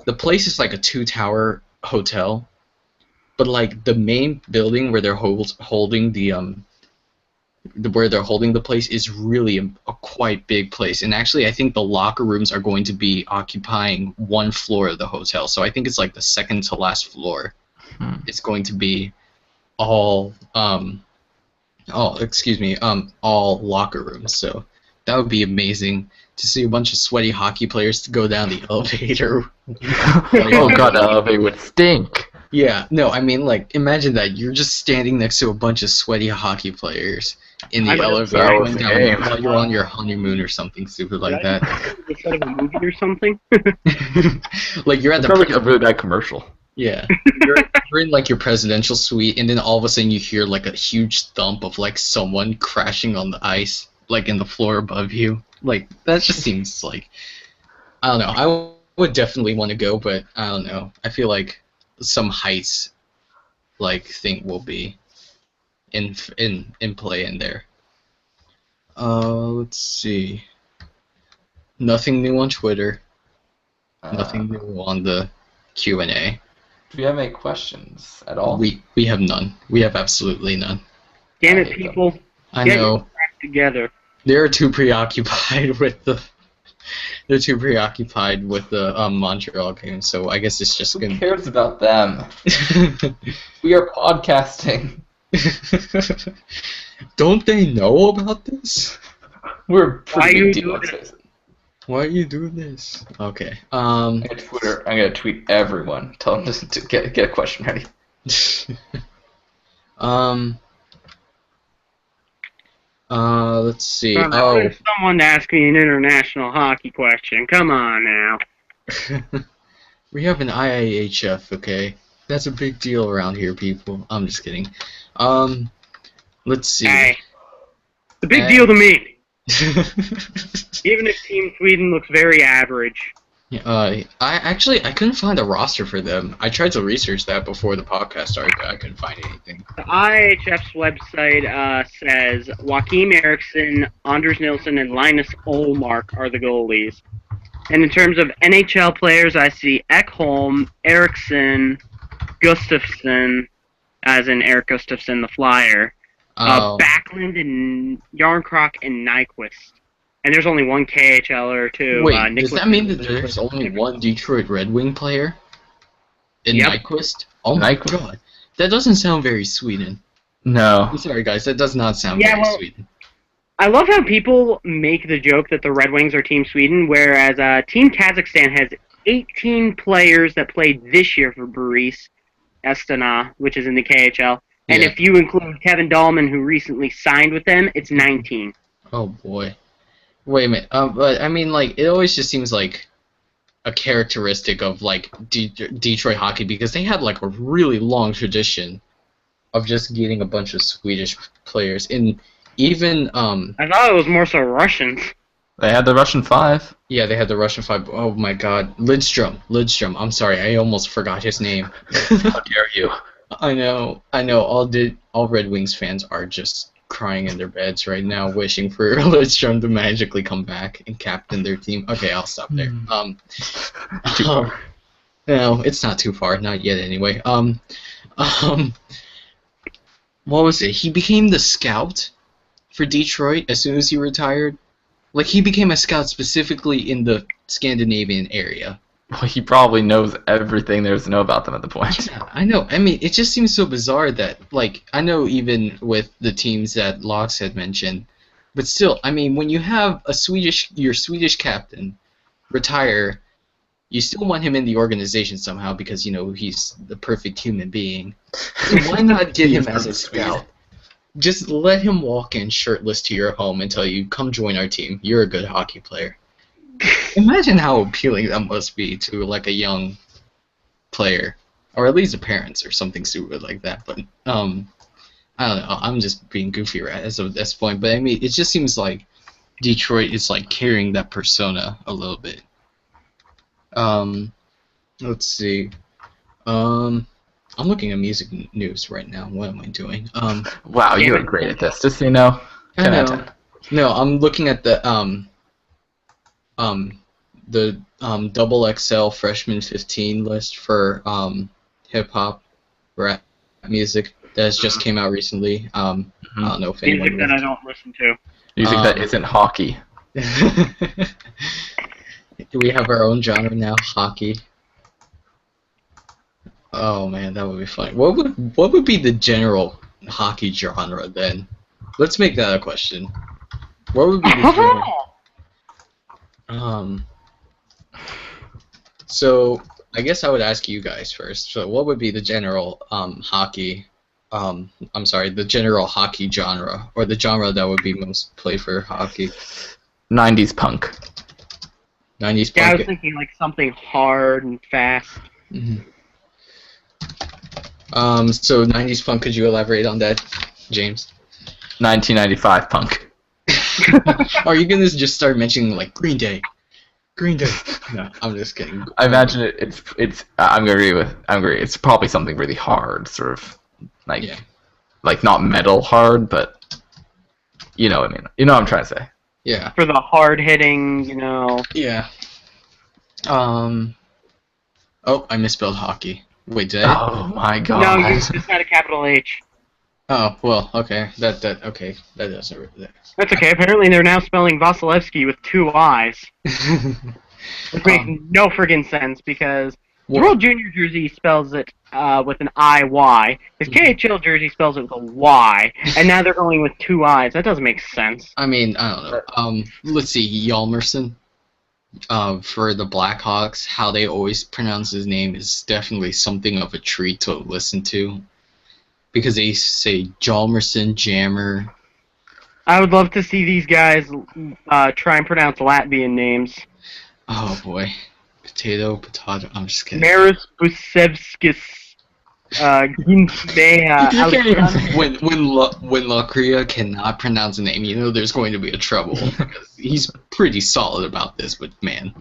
the place is like a 2-tower hotel. But, like, the main building where they're holding the place is really a quite big place. And actually, I think the locker rooms are going to be occupying 1 floor of the hotel. So I think it's like the second to last floor. It's going to be all locker rooms. So that would be amazing to see a bunch of sweaty hockey players go down the elevator. Oh god, the elevator would stink. Yeah, no, I mean, like, imagine that. You're just standing next to a bunch of sweaty hockey players in the elevator going down while you're on your honeymoon or something stupid like that. Instead of a movie or something? Like, you're at like a really bad commercial. Yeah. You're in, like, your presidential suite, and then all of a sudden you hear, like, a huge thump of, like, someone crashing on the ice, like, in the floor above you. Like, that just seems like... I don't know. I would definitely want to go, but I don't know. I feel like some heights, like, thing will be in play in there. Let's see. Nothing new on Twitter. Nothing new on the Q&A. Do we have any questions at all? We have none. We have absolutely none. Damn it, people. I Get know. your crap together. They're too preoccupied with the. They're too preoccupied with the Montreal game, so I guess it's just Who gonna. cares about them? We are podcasting. Don't they know about this? We're a Why pretty you big deal. doing Let's it? face it. Why are you doing this? Okay. I'm gonna tweet everyone. Tell them to get a question ready. Let's see. I wanted someone to ask me an international hockey question. Come on now. We have an IIHF, okay? That's a big deal around here, people. I'm just kidding. Let's see. Hey, it's a big deal to me. Even if Team Sweden looks very average. I couldn't find a roster for them. I tried to research that before the podcast started, but I couldn't find anything. The IHF's website says Joakim Eriksson, Anders Nilsson, and Linus Olmark are the goalies. And in terms of NHL players, I see Ekholm, Eriksson, Gustafsson, as in Eric Gustafsson, the Flyer, Backlund, and Yarncroc, and Nyquist. And there's only one KHLer too. Wait, does that mean that there's only one Detroit Red Wing player? In Nyquist? Oh my god. That doesn't sound very Sweden. No. I'm sorry, guys. That does not sound very Sweden. I love how people make the joke that the Red Wings are Team Sweden, whereas Team Kazakhstan has 18 players that played this year for Boris Astana, which is in the KHL. And if you include Kevin Dahlman, who recently signed with them, it's 19. Oh, boy. Wait a minute. But, I mean, like, it always just seems like a characteristic of, like, Detroit hockey, because they had, like, a really long tradition of just getting a bunch of Swedish players. And even, I thought it was more so Russians. They had the Russian 5. Yeah, they had the Russian 5. Oh, my God. Lidstrom. I'm sorry. I almost forgot his name. How dare you? I know. All Red Wings fans are just crying in their beds right now, wishing for Lidstrom to magically come back and captain their team. Okay, I'll stop there. Too far. No, it's not too far. Not yet, anyway. What was it? He became the scout for Detroit as soon as he retired. Like, he became a scout specifically in the Scandinavian area. Well, he probably knows everything there is to know about them at the point. Yeah, I know. I mean, it just seems so bizarre that, like, I know even with the teams that Locks had mentioned, but still, I mean, when you have your Swedish captain retire, you still want him in the organization somehow because, you know, he's the perfect human being. So why not get him as a scout? Just let him walk in shirtless to your home and tell you, come join our team. You're a good hockey player. Imagine how appealing that must be to, like, a young player, or at least the parents, or something stupid like that. But I don't know. I'm just being goofy right at this point. But I mean, it just seems like Detroit is like carrying that persona a little bit. Let's see. I'm looking at music news right now. What am I doing? Wow, you're great at this. Just so you know. 10 out of 10. No, I'm looking at the double XL freshman 15 list for hip hop rap music that has just came out recently. I don't know if anyone music that I don't listen to. Music that isn't hockey. Do we have our own genre now? Hockey. Oh man, that would be funny. What would be the general hockey genre then? Let's make that a question. What would be the general? So I guess I would ask you guys first. So what would be the general hockey? I'm sorry, the general hockey genre, or the genre that would be most played for hockey? 90s punk. 90s punk. Yeah, I was thinking like something hard and fast. Mm-hmm. So 90s punk. Could you elaborate on that, James? 1995 punk. Are you gonna just start mentioning like Green Day? Green Day. No, I'm just kidding. I imagine it's. I'm gonna agree. It's probably something really hard, sort of like not metal hard, but you know what I mean. You know what I'm trying to say. Yeah. For the hard hitting, you know. Yeah. Oh, I misspelled hockey. Wait, did I? Oh my god. No, you just had a capital H. Oh well, okay. Okay. That doesn't. That's okay. Apparently, they're now spelling Vasilevsky with 2 I's, which makes no friggin' sense because his well, World Junior jersey spells it with an IY. His KHL jersey spells it with a Y, and now they're going with 2 I's. That doesn't make sense. I mean, I don't know. Let's see, Yalmerson. For the Blackhawks, how they always pronounce his name is definitely something of a treat to listen to, because they say Jalmerson, Jammer. I would love to see these guys try and pronounce Latvian names. Oh boy, potato. I'm just kidding. Maris Busevskis. When Lakria cannot pronounce a name, you know there's going to be a trouble. He's pretty solid about this, but man,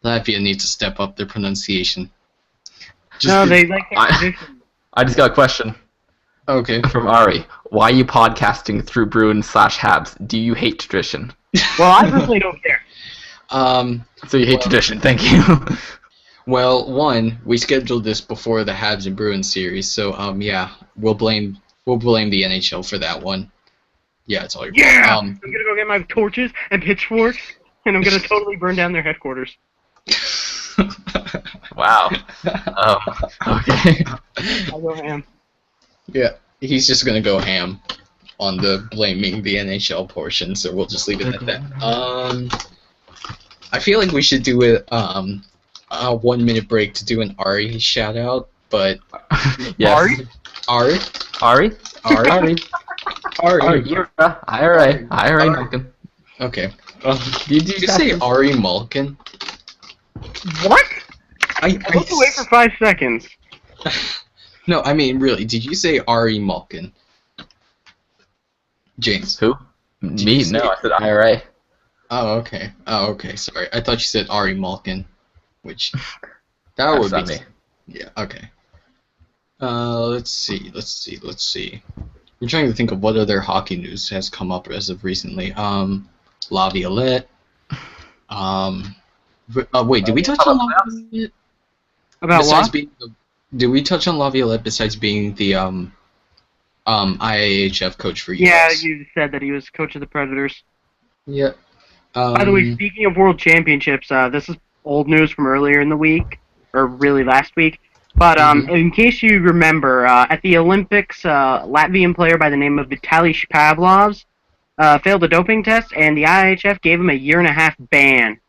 Latvia needs to step up their pronunciation. They like their tradition. I just got a question. Okay. From Ari. Why are you podcasting through Bruins/Habs? Do you hate tradition? Well, I personally don't care. So you hate tradition, thank you. Well, one, we scheduled this before the Habs and Bruins series, so yeah, we'll blame the NHL for that one. Yeah, it's all your fault. I'm gonna go get my torches and pitchforks, and I'm gonna totally burn down their headquarters. Wow. Oh, okay. I'll go ham. Yeah, he's just gonna go ham on the blaming the NHL portion, so we'll just leave it at that. I feel like we should do it a 1 minute break to do an Ari shout out, but yes. Ari? Malkin. Okay. Did you say Ari Malkin? What? I looked away for 5 seconds. No, I mean really. Did you say Ari Malkin? James. Who? Me? No, I said IRA. Oh, okay. Sorry, I thought you said Ari Malkin, which that would be me. Yeah. Okay. Let's see. I'm trying to think of what other hockey news has come up as of recently. Laviolette. Wait, did we touch on Laviolette? About what? Did we touch on Laviolette besides being the IAHF coach for US? Yeah, you said that he was coach of the Predators. Yeah. By the way, speaking of World Championships, this is old news from earlier in the week, or really last week. But in case you remember, at the Olympics, Latvian player by the name of Vitalijs Pavlovs failed a doping test, and the IHF gave him a 1.5-year ban.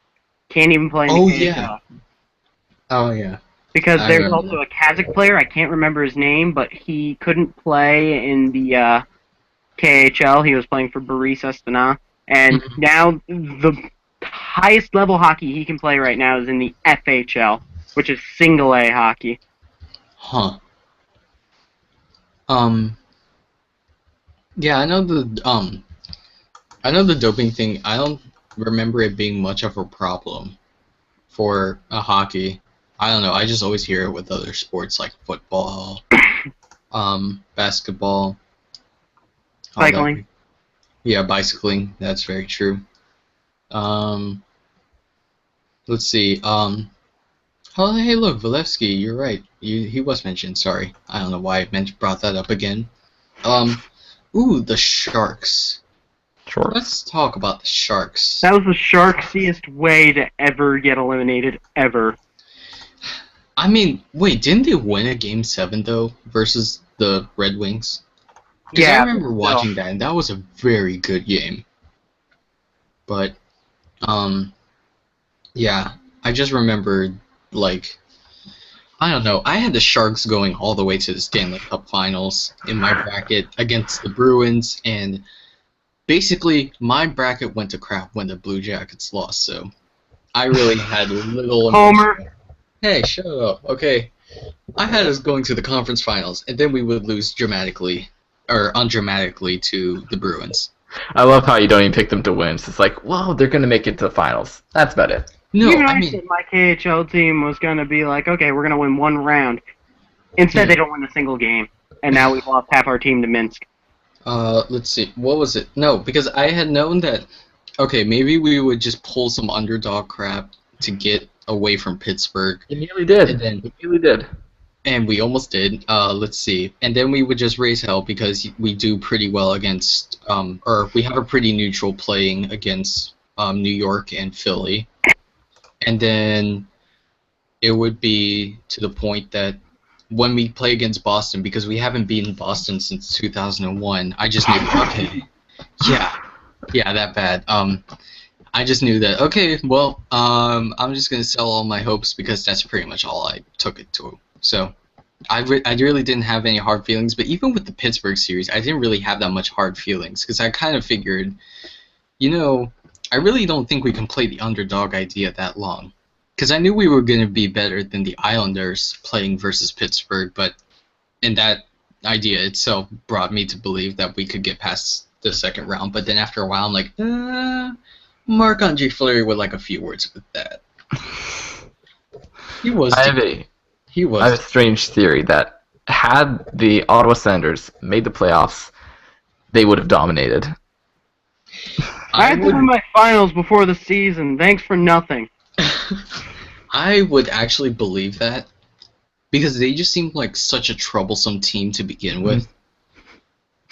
Can't even play in the KHL. Yeah. Oh, yeah. Because there's also a Kazakh player, I can't remember his name, but he couldn't play in the KHL. He was playing for Boris Astana. And now the highest level hockey he can play right now is in the FHL, which is single A hockey. Huh. Yeah, I know the doping thing. I don't remember it being much of a problem for a hockey. I don't know. I just always hear it with other sports like football, basketball, Cycling. Yeah, bicycling. That's very true. Let's see. Oh, hey, look, Valevsky. You're right. He was mentioned. Sorry, I don't know why I brought that up again. Ooh, the Sharks. Sure. Let's talk about the Sharks. That was the sharksiest way to ever get eliminated, ever. I mean, wait, didn't they win a Game 7, though, versus the Red Wings? Because I remember watching that, and that was a very good game. But, yeah, I just remember, like, I don't know, I had the Sharks going all the way to the Stanley Cup Finals in my bracket against the Bruins, and basically, my bracket went to crap when the Blue Jackets lost, so I really had little... Homer! Hey, shut up. Okay. I had us going to the conference finals, and then we would lose dramatically, or undramatically, to the Bruins. I love how you don't even pick them to win. So it's like, whoa, they're going to make it to the finals. That's about it. No, even I mean, my KHL team was going to be like, okay, we're going to win one round. Instead, they don't win a single game, and now we've lost half our team to Minsk. Let's see. What was it? No, because I had known that, okay, maybe we would just pull some underdog crap to get away from Pittsburgh. You nearly did. You nearly did. And we almost did. Let's see. And then we would just raise hell because we do pretty well against, or we have a pretty neutral playing against New York and Philly. And then it would be to the point that when we play against Boston, because we haven't beaten Boston since 2001, I just knew, okay, yeah, that bad. I just knew that, okay, well, I'm just going to sell all my hopes because that's pretty much all I took it to. So I really didn't have any hard feelings, but even with the Pittsburgh series, I didn't really have that much hard feelings because I kind of figured, I really don't think we can play the underdog idea that long. Because I knew we were going to be better than the Islanders playing versus Pittsburgh, and that idea itself brought me to believe that we could get past the second round. But then after a while, I'm like, Marc-Andre Fleury would like a few words with that. He was. I have a strange theory that had the Ottawa Senators made the playoffs, they would have dominated. I had to win my finals before the season. Thanks for nothing. I would actually believe that because they just seem like such a troublesome team to begin with.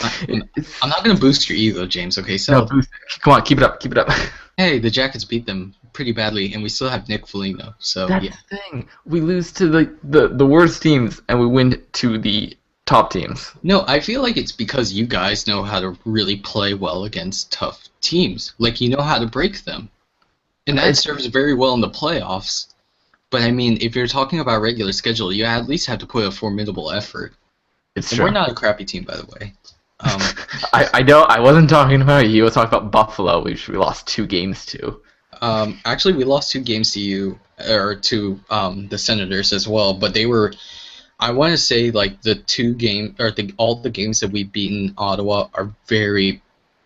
I'm not going to boost your ego, James, okay? So, no, boost. Come on, keep it up, keep it up. Hey, the Jackets beat them pretty badly, and we still have Nick Foligno, so That's yeah. the thing. We lose to the worst teams, and we win to the top teams. No, I feel like it's because you guys know how to really play well against tough teams. Like, you know how to break them. And that serves very well in the playoffs. But, I mean, if you're talking about regular schedule, you at least have to put a formidable effort. It's and true. We're not a crappy team, by the way. I know. I wasn't talking about you. I was talking about Buffalo, which we lost 2 games to. Actually, we lost 2 games to you, or to the Senators as well. But they were, I want to say, like the 2 game, or all the games that we've beaten Ottawa are very,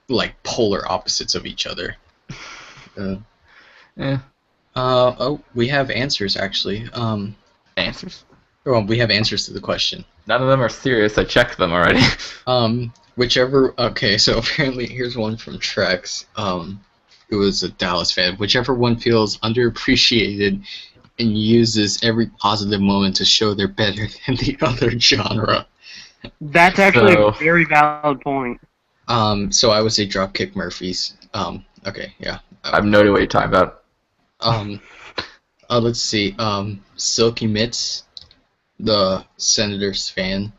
like, polar opposites of each other. Yeah. Oh, we have answers actually. Answers? Well, we have answers to the question. None of them are serious. I checked them already. Whichever. Okay, so apparently here's one from Trex, who is a Dallas fan. Whichever one feels underappreciated and uses every positive moment to show they're better than the other genre. That's actually a very valid point. So I would say Dropkick Murphys. Okay, yeah. I have no idea what you're talking about. Let's see. Silky Mitts, the Senators fan,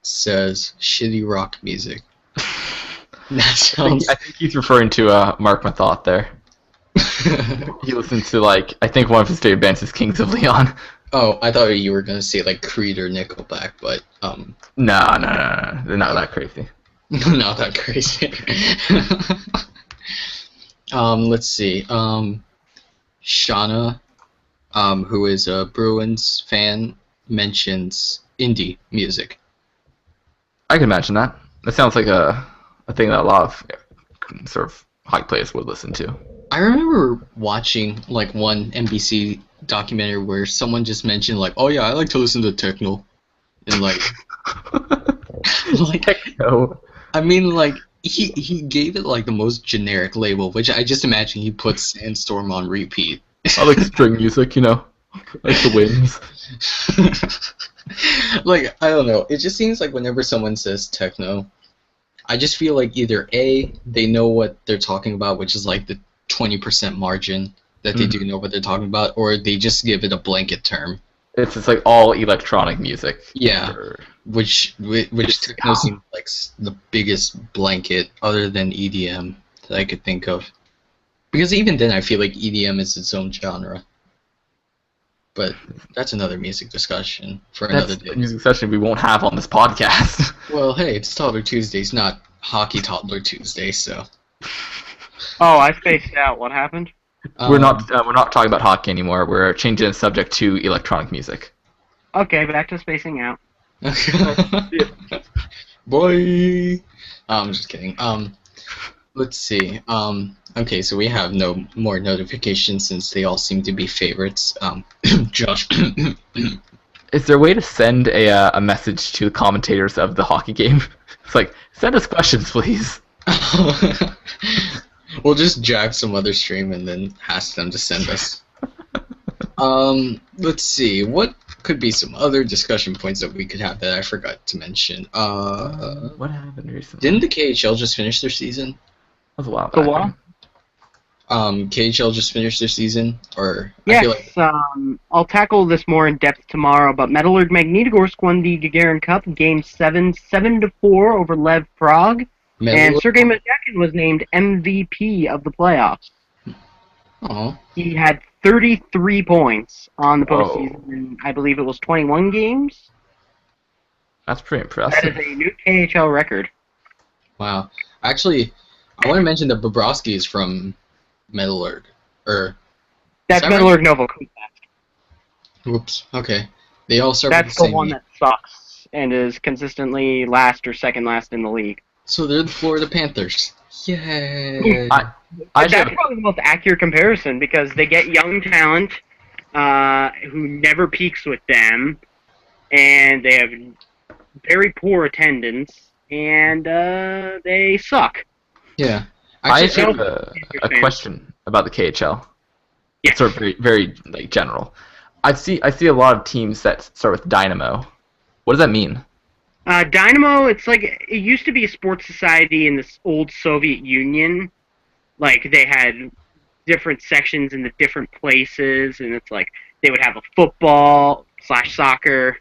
says shitty rock music. That sounds. I think he's referring to Mark Mathot there. He listens to I think one of his favorite bands is Kings of Leon. Oh, I thought you were gonna say like Creed or Nickelback, but No, they're not that crazy. Not that crazy. Let's see. Shauna, who is a Bruins fan, mentions indie music. I can imagine that. That sounds like a thing that a lot of sort of hockey players would listen to. I remember watching like one NBC documentary where someone just mentioned like, oh yeah, I like to listen to techno, and like, like techno. I mean, like he gave it like the most generic label, which I just imagine he puts Sandstorm on repeat. I like string music, like the winds. Like, I don't know. It just seems like whenever someone says techno, I just feel like either A, they know what they're talking about, which is like the 20% margin that they do know what they're talking about, or they just give it a blanket term. It's like all electronic music. Yeah, which techno seems like the biggest blanket other than EDM that I could think of. Because even then I feel like EDM is its own genre. But that's another music discussion for another day. That's a music discussion we won't have on this podcast. Well, hey, it's Toddler Tuesdays, not Hockey Toddler Tuesdays, so. Oh, I spaced out. What happened? We're not talking about hockey anymore. We're changing the subject to electronic music. Okay, back to spacing out. Boy! I'm just kidding. Let's see. Okay, so we have no more notifications since they all seem to be favorites. Josh. Is there a way to send a message to the commentators of the hockey game? It's like, send us questions, please. We'll just jack some other stream and then ask them to send us. Let's see. What could be some other discussion points that we could have that I forgot to mention. What happened recently? Didn't the KHL just finish their season? That was a while The back. what? KHL just finished their season, or Yes, I feel like I'll tackle this more in depth tomorrow, but Metallurg Magnitogorsk won the Gagarin Cup, Game 7, 7-4 over Lev Prague, and Sergei Mazhekin was named MVP of the playoffs. Oh, He had 33 points on the postseason, and I believe it was 21 games. That's pretty That impressive. is a new KHL record. wow. Actually, I want to mention that Bobrovsky is from Metallurg. That's that right? Metallurg Novokuznetsk. Whoops. Okay. They all start with That's the the same one name. that sucks and is consistently last or second last in the league. So they're the Florida Panthers. Yay! I That's should- probably the most accurate comparison because they get young talent who never peaks with them, and they have very poor attendance, and they suck. Yeah. I Actually, have a question about the KHL. Yeah. It's sort of very like general. I see a lot of teams that start with Dynamo. What does that mean? Dynamo, it's like it used to be a sports society in this old Soviet Union. Like they had different sections in the different places, and it's like they would have a football/soccer,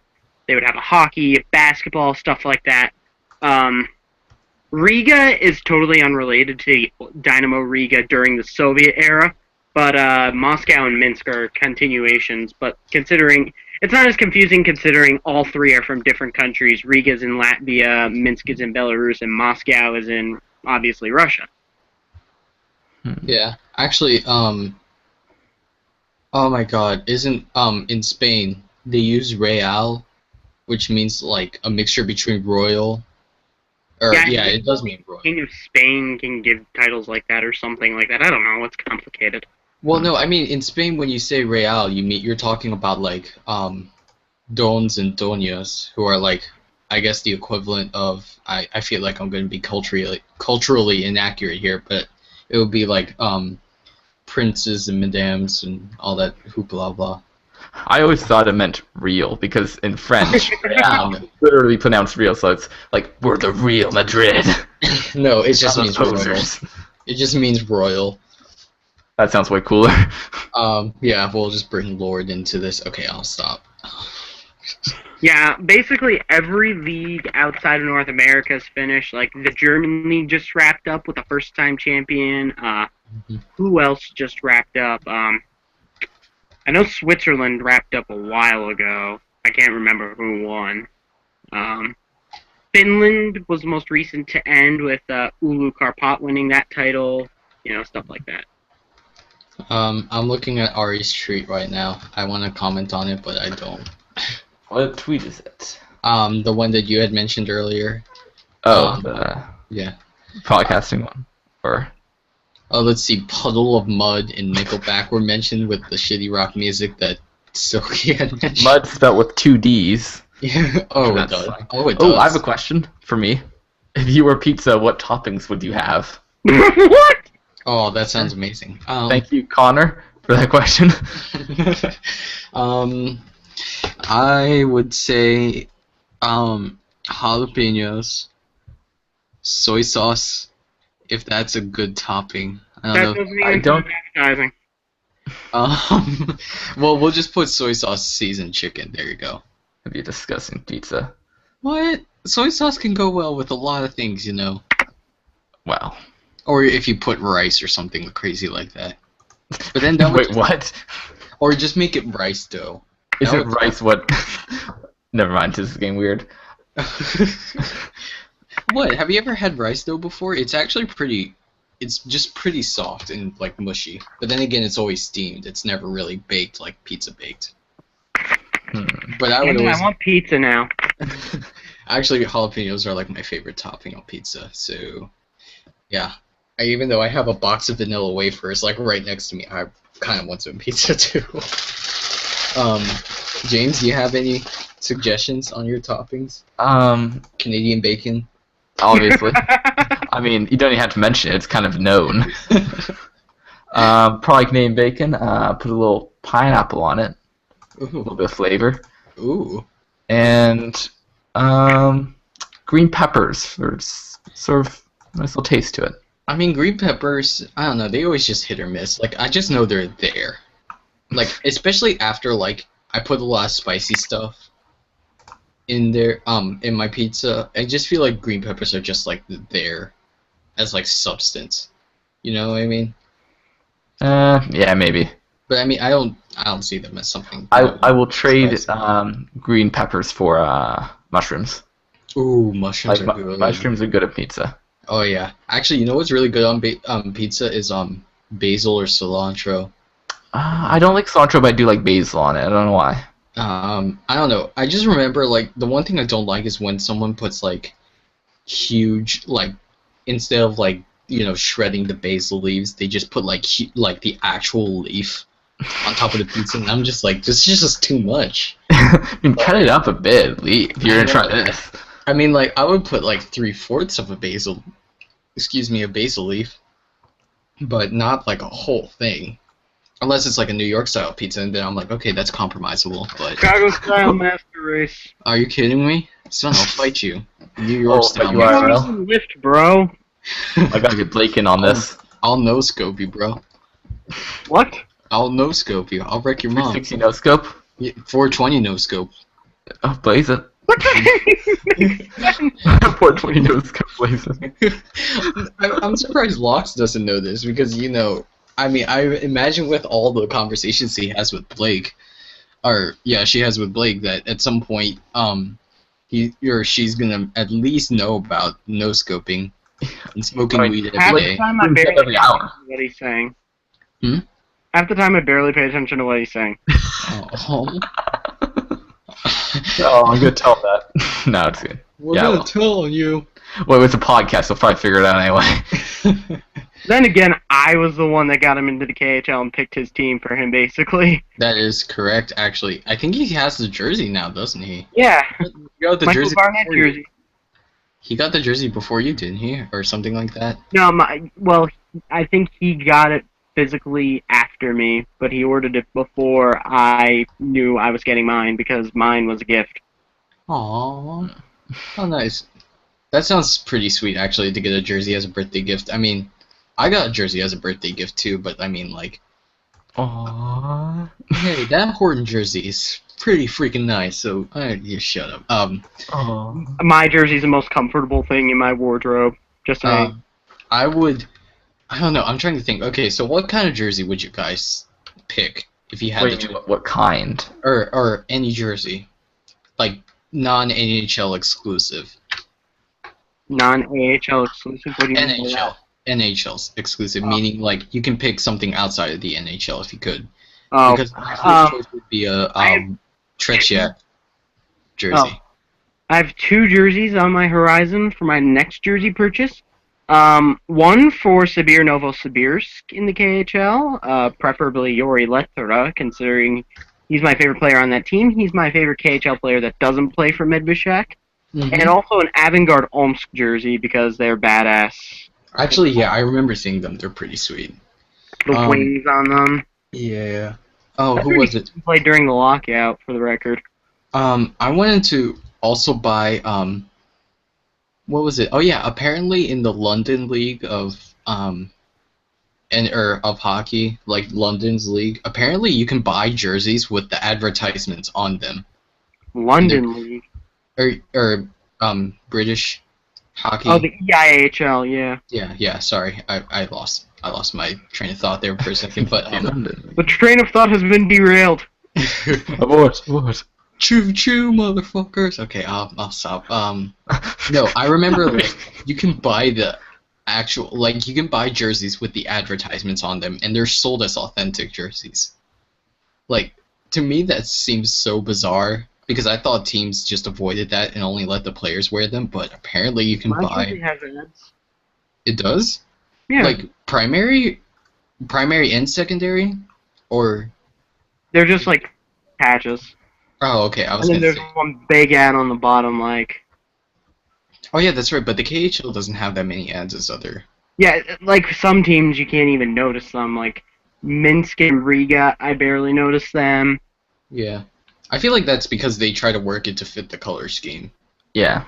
they would have a hockey, a basketball, stuff like that. Riga is totally unrelated to the Dynamo Riga during the Soviet era, but Moscow and Minsk are continuations. But considering it's not as confusing considering all three are from different countries. Riga is in Latvia, Minsk is in Belarus, and Moscow is in obviously Russia. yeah. Actually, oh my God, isn't in Spain they use Real, which means like a mixture between royal. Or yeah, it does mean royal. King of Spain can give titles like that or something like that. I don't know. It's complicated. Well, no, I mean in Spain when you say Real, you're talking about like dons and doñas, who are like I guess the equivalent of I feel like I'm going to be culturally inaccurate here, but it would be like princes and madames and all that hoopla blah. I always thought it meant real because in French, it's literally pronounced real, so it's like we're the Real Madrid. No, it just Not means those royal. posers. It just means royal. That sounds way cooler. Yeah, we'll just bring Lord into this. Okay, I'll stop. Yeah, basically every league outside of North America is finished. Like the German league just wrapped up with a first-time champion. Who else just wrapped up? I know Switzerland wrapped up a while ago. I can't remember who won. Finland was the most recent to end with Ulu Karpat winning that title. You know, stuff like that. I'm looking at Ari's tweet right now. I want to comment on it, but I don't. What tweet is it? The one that you had mentioned earlier. Oh, the Yeah. podcasting one. Or Let's see. Puddle of Mud and Nickelback were mentioned with the shitty rock music that Silky had mentioned. Mud spelled with 2 D's. Yeah. Oh, it That's does. fine. Oh, it does. Oh, I have a question for me. If you were pizza, what toppings would you have? What? Oh, that sounds amazing. Thank you, Connor, for that question. I would say jalapenos, soy sauce, if that's a good topping. I That don't know. doesn't even I don't- advertising. Well, we'll just put soy sauce seasoned chicken. There you go. That'd be a disgusting pizza. What? Soy sauce can go well with a lot of things, you know. Wow. Or if you put rice or something crazy like that. But then that would Wait, what? Or just make it rice dough. Is That it would- rice what? Never mind, this is getting weird. What? Have you ever had rice dough before? It's actually pretty. It's just pretty soft and like mushy. But then again, it's always steamed. It's never really baked like pizza baked. But I would always. I want pizza now. Actually, jalapenos are like my favorite topping on pizza. So, yeah. Even though I have a box of vanilla wafers like right next to me, I kind of want some pizza too. James, do you have any suggestions on your toppings? Canadian bacon. Obviously. I mean, you don't even have to mention it. It's kind of known. Probably Canadian bacon. Put a little pineapple on it. A Ooh. little bit of flavor. Ooh. And green peppers for sort of nice little taste to it. I mean, green peppers, I don't know, they always just hit or miss. Like, I just know they're there. Like, especially after, like, I put a lot of spicy stuff in there, in my pizza. I just feel like green peppers are just, like, there as, like, substance. You know what I mean? Yeah, maybe. But, I mean, I don't see them as something. I will trade spicy. green peppers for mushrooms. Ooh, mushrooms Like are good. mushrooms are good at pizza. Oh, yeah. Actually, you know what's really good on pizza is, basil or cilantro. I don't like cilantro, but I do like basil on it. I don't know why. I don't know. I just remember, like, the one thing I don't like is when someone puts, like, huge, like, instead of, like, you know, shredding the basil leaves, they just put, like, like the actual leaf on top of the pizza, and I'm just like, this is just too much. You can cut it up a bit, if you're gonna try this. I mean, like, I would put, like, 3/4 of a basil leaf, but not, like, a whole thing. Unless it's like a New York style pizza, and then I'm like, okay, that's compromisable. But Chicago style master race. are you kidding me, son? I'll fight you. New York style. You are, Don't even lift, bro. I gotta get Blake in on this. I'll no scope you, bro. What? I'll no scope you. I'll wreck your mom. 360 no scope. 420 no scope. Oh, blaze it. What the heck? 420 no scope, blaze it. I'm surprised Lox doesn't know this because, you know, I mean, I imagine with all the conversations he has with Blake, she has with Blake, that at some point, he or she's gonna at least know about no scoping and smoking weed every Half day. the time I barely Every hour. pay attention to what he's saying. Hmm? Half the time I barely pay attention to what he's saying. Oh. Oh, I'm gonna tell him that. No, it's good. We're gonna tell you. Well, it's a podcast, so I'll probably figure it out anyway. Then again, I was the one that got him into the KHL and picked his team for him, basically. That is correct, actually. I think he has the jersey now, doesn't he? Yeah. He got the Michael jersey Barnett before you. jersey. He got the jersey before you, didn't he? Or something like that? No, I think he got it physically after me, but he ordered it before I knew I was getting mine because mine was a gift. Aww. Oh, nice. That sounds pretty sweet, actually, to get a jersey as a birthday gift. I mean, I got a jersey as a birthday gift, too, but I mean, like... Aww. Hey, that Horton jersey is pretty freaking nice, so... you shut up. Aww. My jersey's the most comfortable thing in my wardrobe. Just saying. I don't know, I'm trying to think. Okay, so what kind of jersey would you guys pick if you had the... What kind? Or any jersey. Like, non-NHL exclusive. Non-AHL exclusive? What do you mean by that? NHL's exclusive, meaning like you can pick something outside of the NHL if you could. Oh, Because my first choice would be a Tretiak jersey. Oh. I have 2 jerseys on my horizon for my next jersey purchase. One for Sabir Novosibirsk in the KHL, preferably Yori Lehtera, considering he's my favorite player on that team. He's my favorite KHL player that doesn't play for Medveshchak. Mm-hmm. And also an Avangard Omsk jersey because they're badass. Actually, yeah, I remember seeing them. They're pretty sweet. The wings on them. Yeah. Oh, who was it? Played during the lockout, for the record. I wanted to also buy, what was it? Oh yeah, apparently in the London League of hockey, like London's league, apparently you can buy jerseys with the advertisements on them. London League. Or British hockey. Oh, the EIHL, yeah. Yeah, sorry. I lost my train of thought there for a second, but The train of thought has been derailed. Abort. Choo choo, motherfuckers. Okay, I'll stop. No, I remember like you can buy the actual, like, you can buy jerseys with the advertisements on them, and they're sold as authentic jerseys. Like, to me, that seems so bizarre because I thought teams just avoided that and only let the players wear them, but apparently you can My jersey buy. has ads. It does? Yeah. Like primary and secondary, or They're just like patches. oh, okay. I was And then gonna there's say. one big ad on the bottom, like. Oh yeah, that's right. But the KHL doesn't have that many ads as other. Yeah, like some teams you can't even notice them. Like Minsk and Riga, I barely notice them. Yeah, I feel like that's because they try to work it to fit the color scheme. Yeah.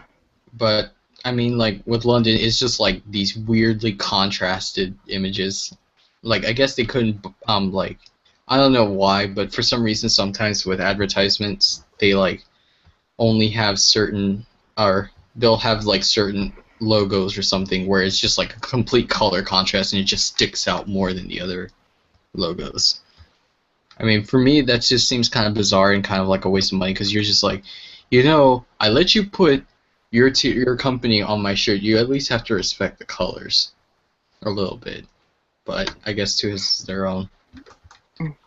But I mean, like with London, it's just like these weirdly contrasted images. Like I guess they couldn't like I don't know why, but for some reason sometimes with advertisements they like only have certain or they'll have like certain logos or something where it's just like a complete color contrast and it just sticks out more than the other logos. I mean, for me that just seems kind of bizarre and kind of like a waste of money because you're just like, I let you put your company on my shirt. You at least have to respect the colors a little bit. But I guess to his their own.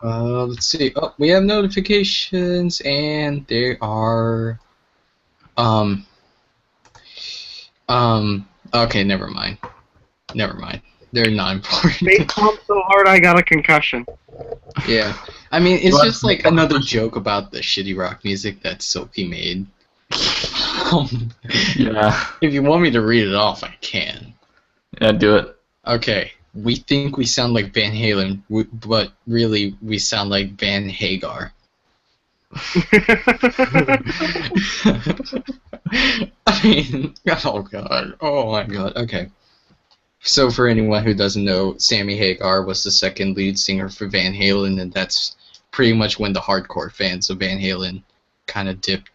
Let's see. Oh, we have notifications, and they are. Okay, never mind. Never mind. They're not important. They pumped so hard I got a concussion. Yeah. I mean, it's just like another joke about the shitty rock music that Silky made. Yeah. If you want me to read it off, I can. Yeah, do it. Okay. We think we sound like Van Halen, but really we sound like Van Hagar. I mean, oh god, oh my god, okay. So for anyone who doesn't know, Sammy Hagar was the second lead singer for Van Halen, and that's pretty much when the hardcore fans of Van Halen kind of dipped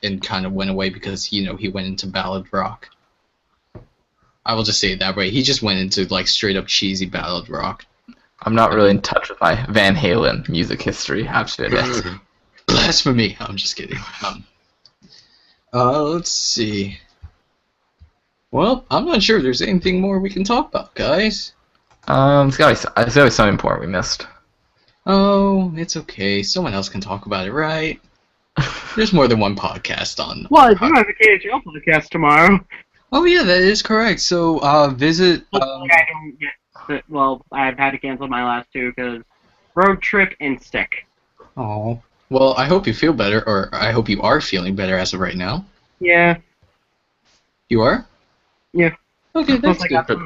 and kind of went away because, he went into ballad rock. I will just say it that way. He just went into like straight up cheesy ballad rock. I'm not really in touch with my Van Halen music history, I have to admit. Blasphemy! I'm just kidding. Let's see. Well, I'm not sure if there's anything more we can talk about, guys. There's gotta be something important we missed. Oh, it's okay. Someone else can talk about it, right? There's more than one podcast on. Well, I do have a KHL podcast tomorrow. Oh yeah, that is correct. So visit. I don't get. Well, I've had to cancel my last two because road trip and sick. Oh. Well, I hope you feel better, or I hope you are feeling better as of right now. Yeah. You are? Yeah. Okay, that's I good. got out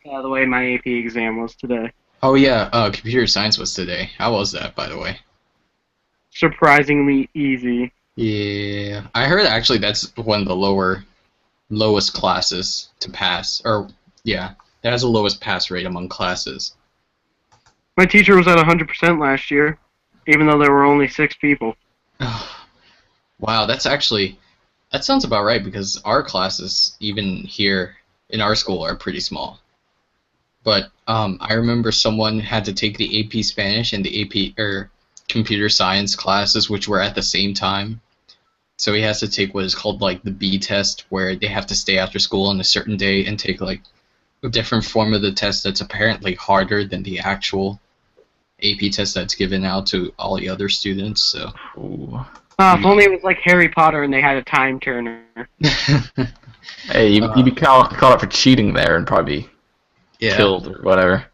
of the way my AP exam was today. Oh yeah, computer science was today. How was that, by the way? Surprisingly easy. Yeah, I heard actually that's one of the lowest classes to pass. Or yeah, it has the lowest pass rate among classes. My teacher was at 100% last year, even though there were only 6 people. Wow, that sounds about right because our classes, even here in our school, are pretty small. But I remember someone had to take the AP Spanish and the AP or computer science classes, which were at the same time. So he has to take what is called like the B test, where they have to stay after school on a certain day and take like a different form of the test that's apparently harder than the actual AP test that's given out to all the other students. So. Ooh. If only it was like Harry Potter and they had a time turner. Hey, you'd be caught up for cheating there and probably killed or whatever.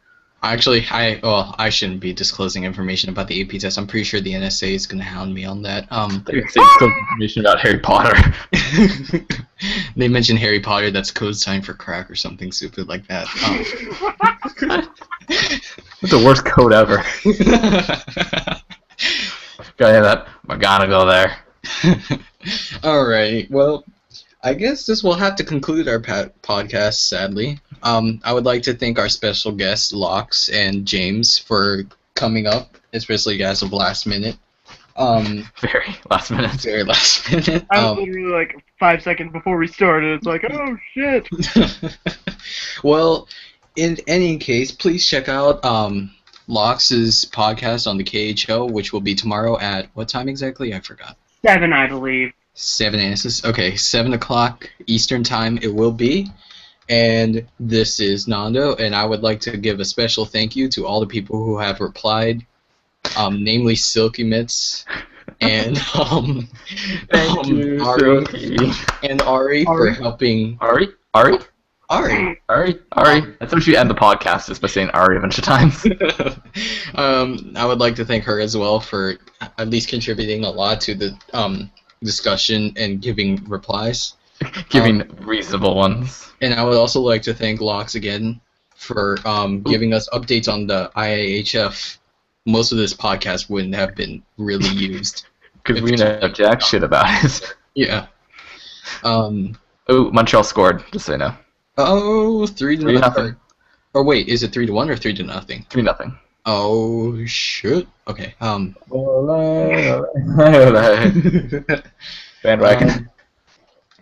Actually, I shouldn't be disclosing information about the AP test. I'm pretty sure the NSA is gonna hound me on that. They say some information about Harry Potter. They mentioned Harry Potter. That's code sign for crack or something stupid like that. That's the worst code ever. Gotta have that McGonagall there. Alright, well, I guess this will have to conclude our podcast, sadly. I would like to thank our special guests, Lox and James, for coming up, especially as of last minute. Very last minute. Very last minute. I was literally like 5 seconds before we started. It's like, oh shit. Well, in any case, please check out Lox's podcast on the KHO, which will be tomorrow at what time exactly? I forgot. 7, I believe. 7 okay, 7 o'clock Eastern time it will be. And this is Nando, and I would like to give a special thank you to all the people who have replied, namely Silky Mitts and Thank you, Ari and Ari for helping. Ari. That's how you end the podcast, is by saying Ari a bunch of times. I would like to thank her as well for at least contributing a lot to the discussion and giving replies. Giving reasonable ones. And I would also like to thank Lox again for giving us updates on the IAHF. Most of this podcast wouldn't have been really used. Because we know jack shit about it. Yeah. Oh, Montreal scored, just so you know. Oh, 3-0. 3-0. Or wait, is it 3-1 or 3-0? 3-0. Oh shit. Okay. Bandwagon.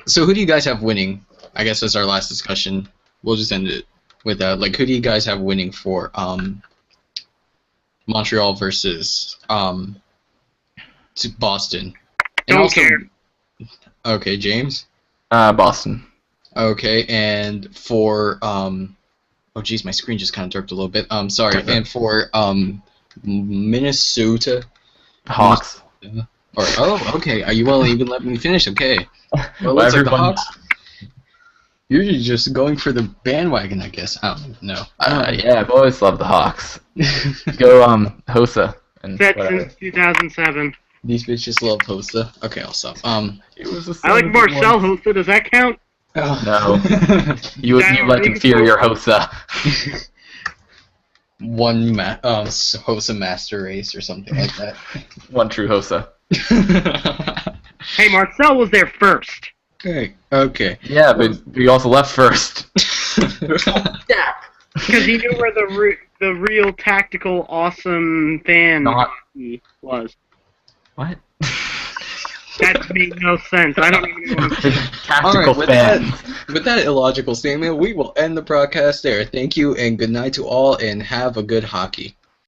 So who do you guys have winning? I guess that's our last discussion. We'll just end it with that. Like, who do you guys have winning for Montreal versus Boston? And Don't also, care. okay, James. Boston. Okay, and for oh geez, my screen just kind of derped a little bit. Sorry. And for Minnesota. Hawks. Or okay. You won't even let me finish. Okay. Well, Well, looks like the everyone- Hawks. You're just going for the bandwagon, I guess. I don't know. Yeah, I've always loved the Hawks. Go, Hosa. And Set whatever. since 2007. These bitches love Hosta. Okay, I'll stop. It was a I like 7-1. Marcel Hosta. Does that count? No. You like inferior Hosa. One Hosa master race or something like that. One true Hosa. Hey, Marcel was there first. Okay. Yeah, but we also left first. Because he knew where the real tactical awesome fan he was. What? That made no sense. I don't even know. Tactical fan. With that illogical statement, we will end the broadcast there. Thank you and good night to all, and have a good hockey.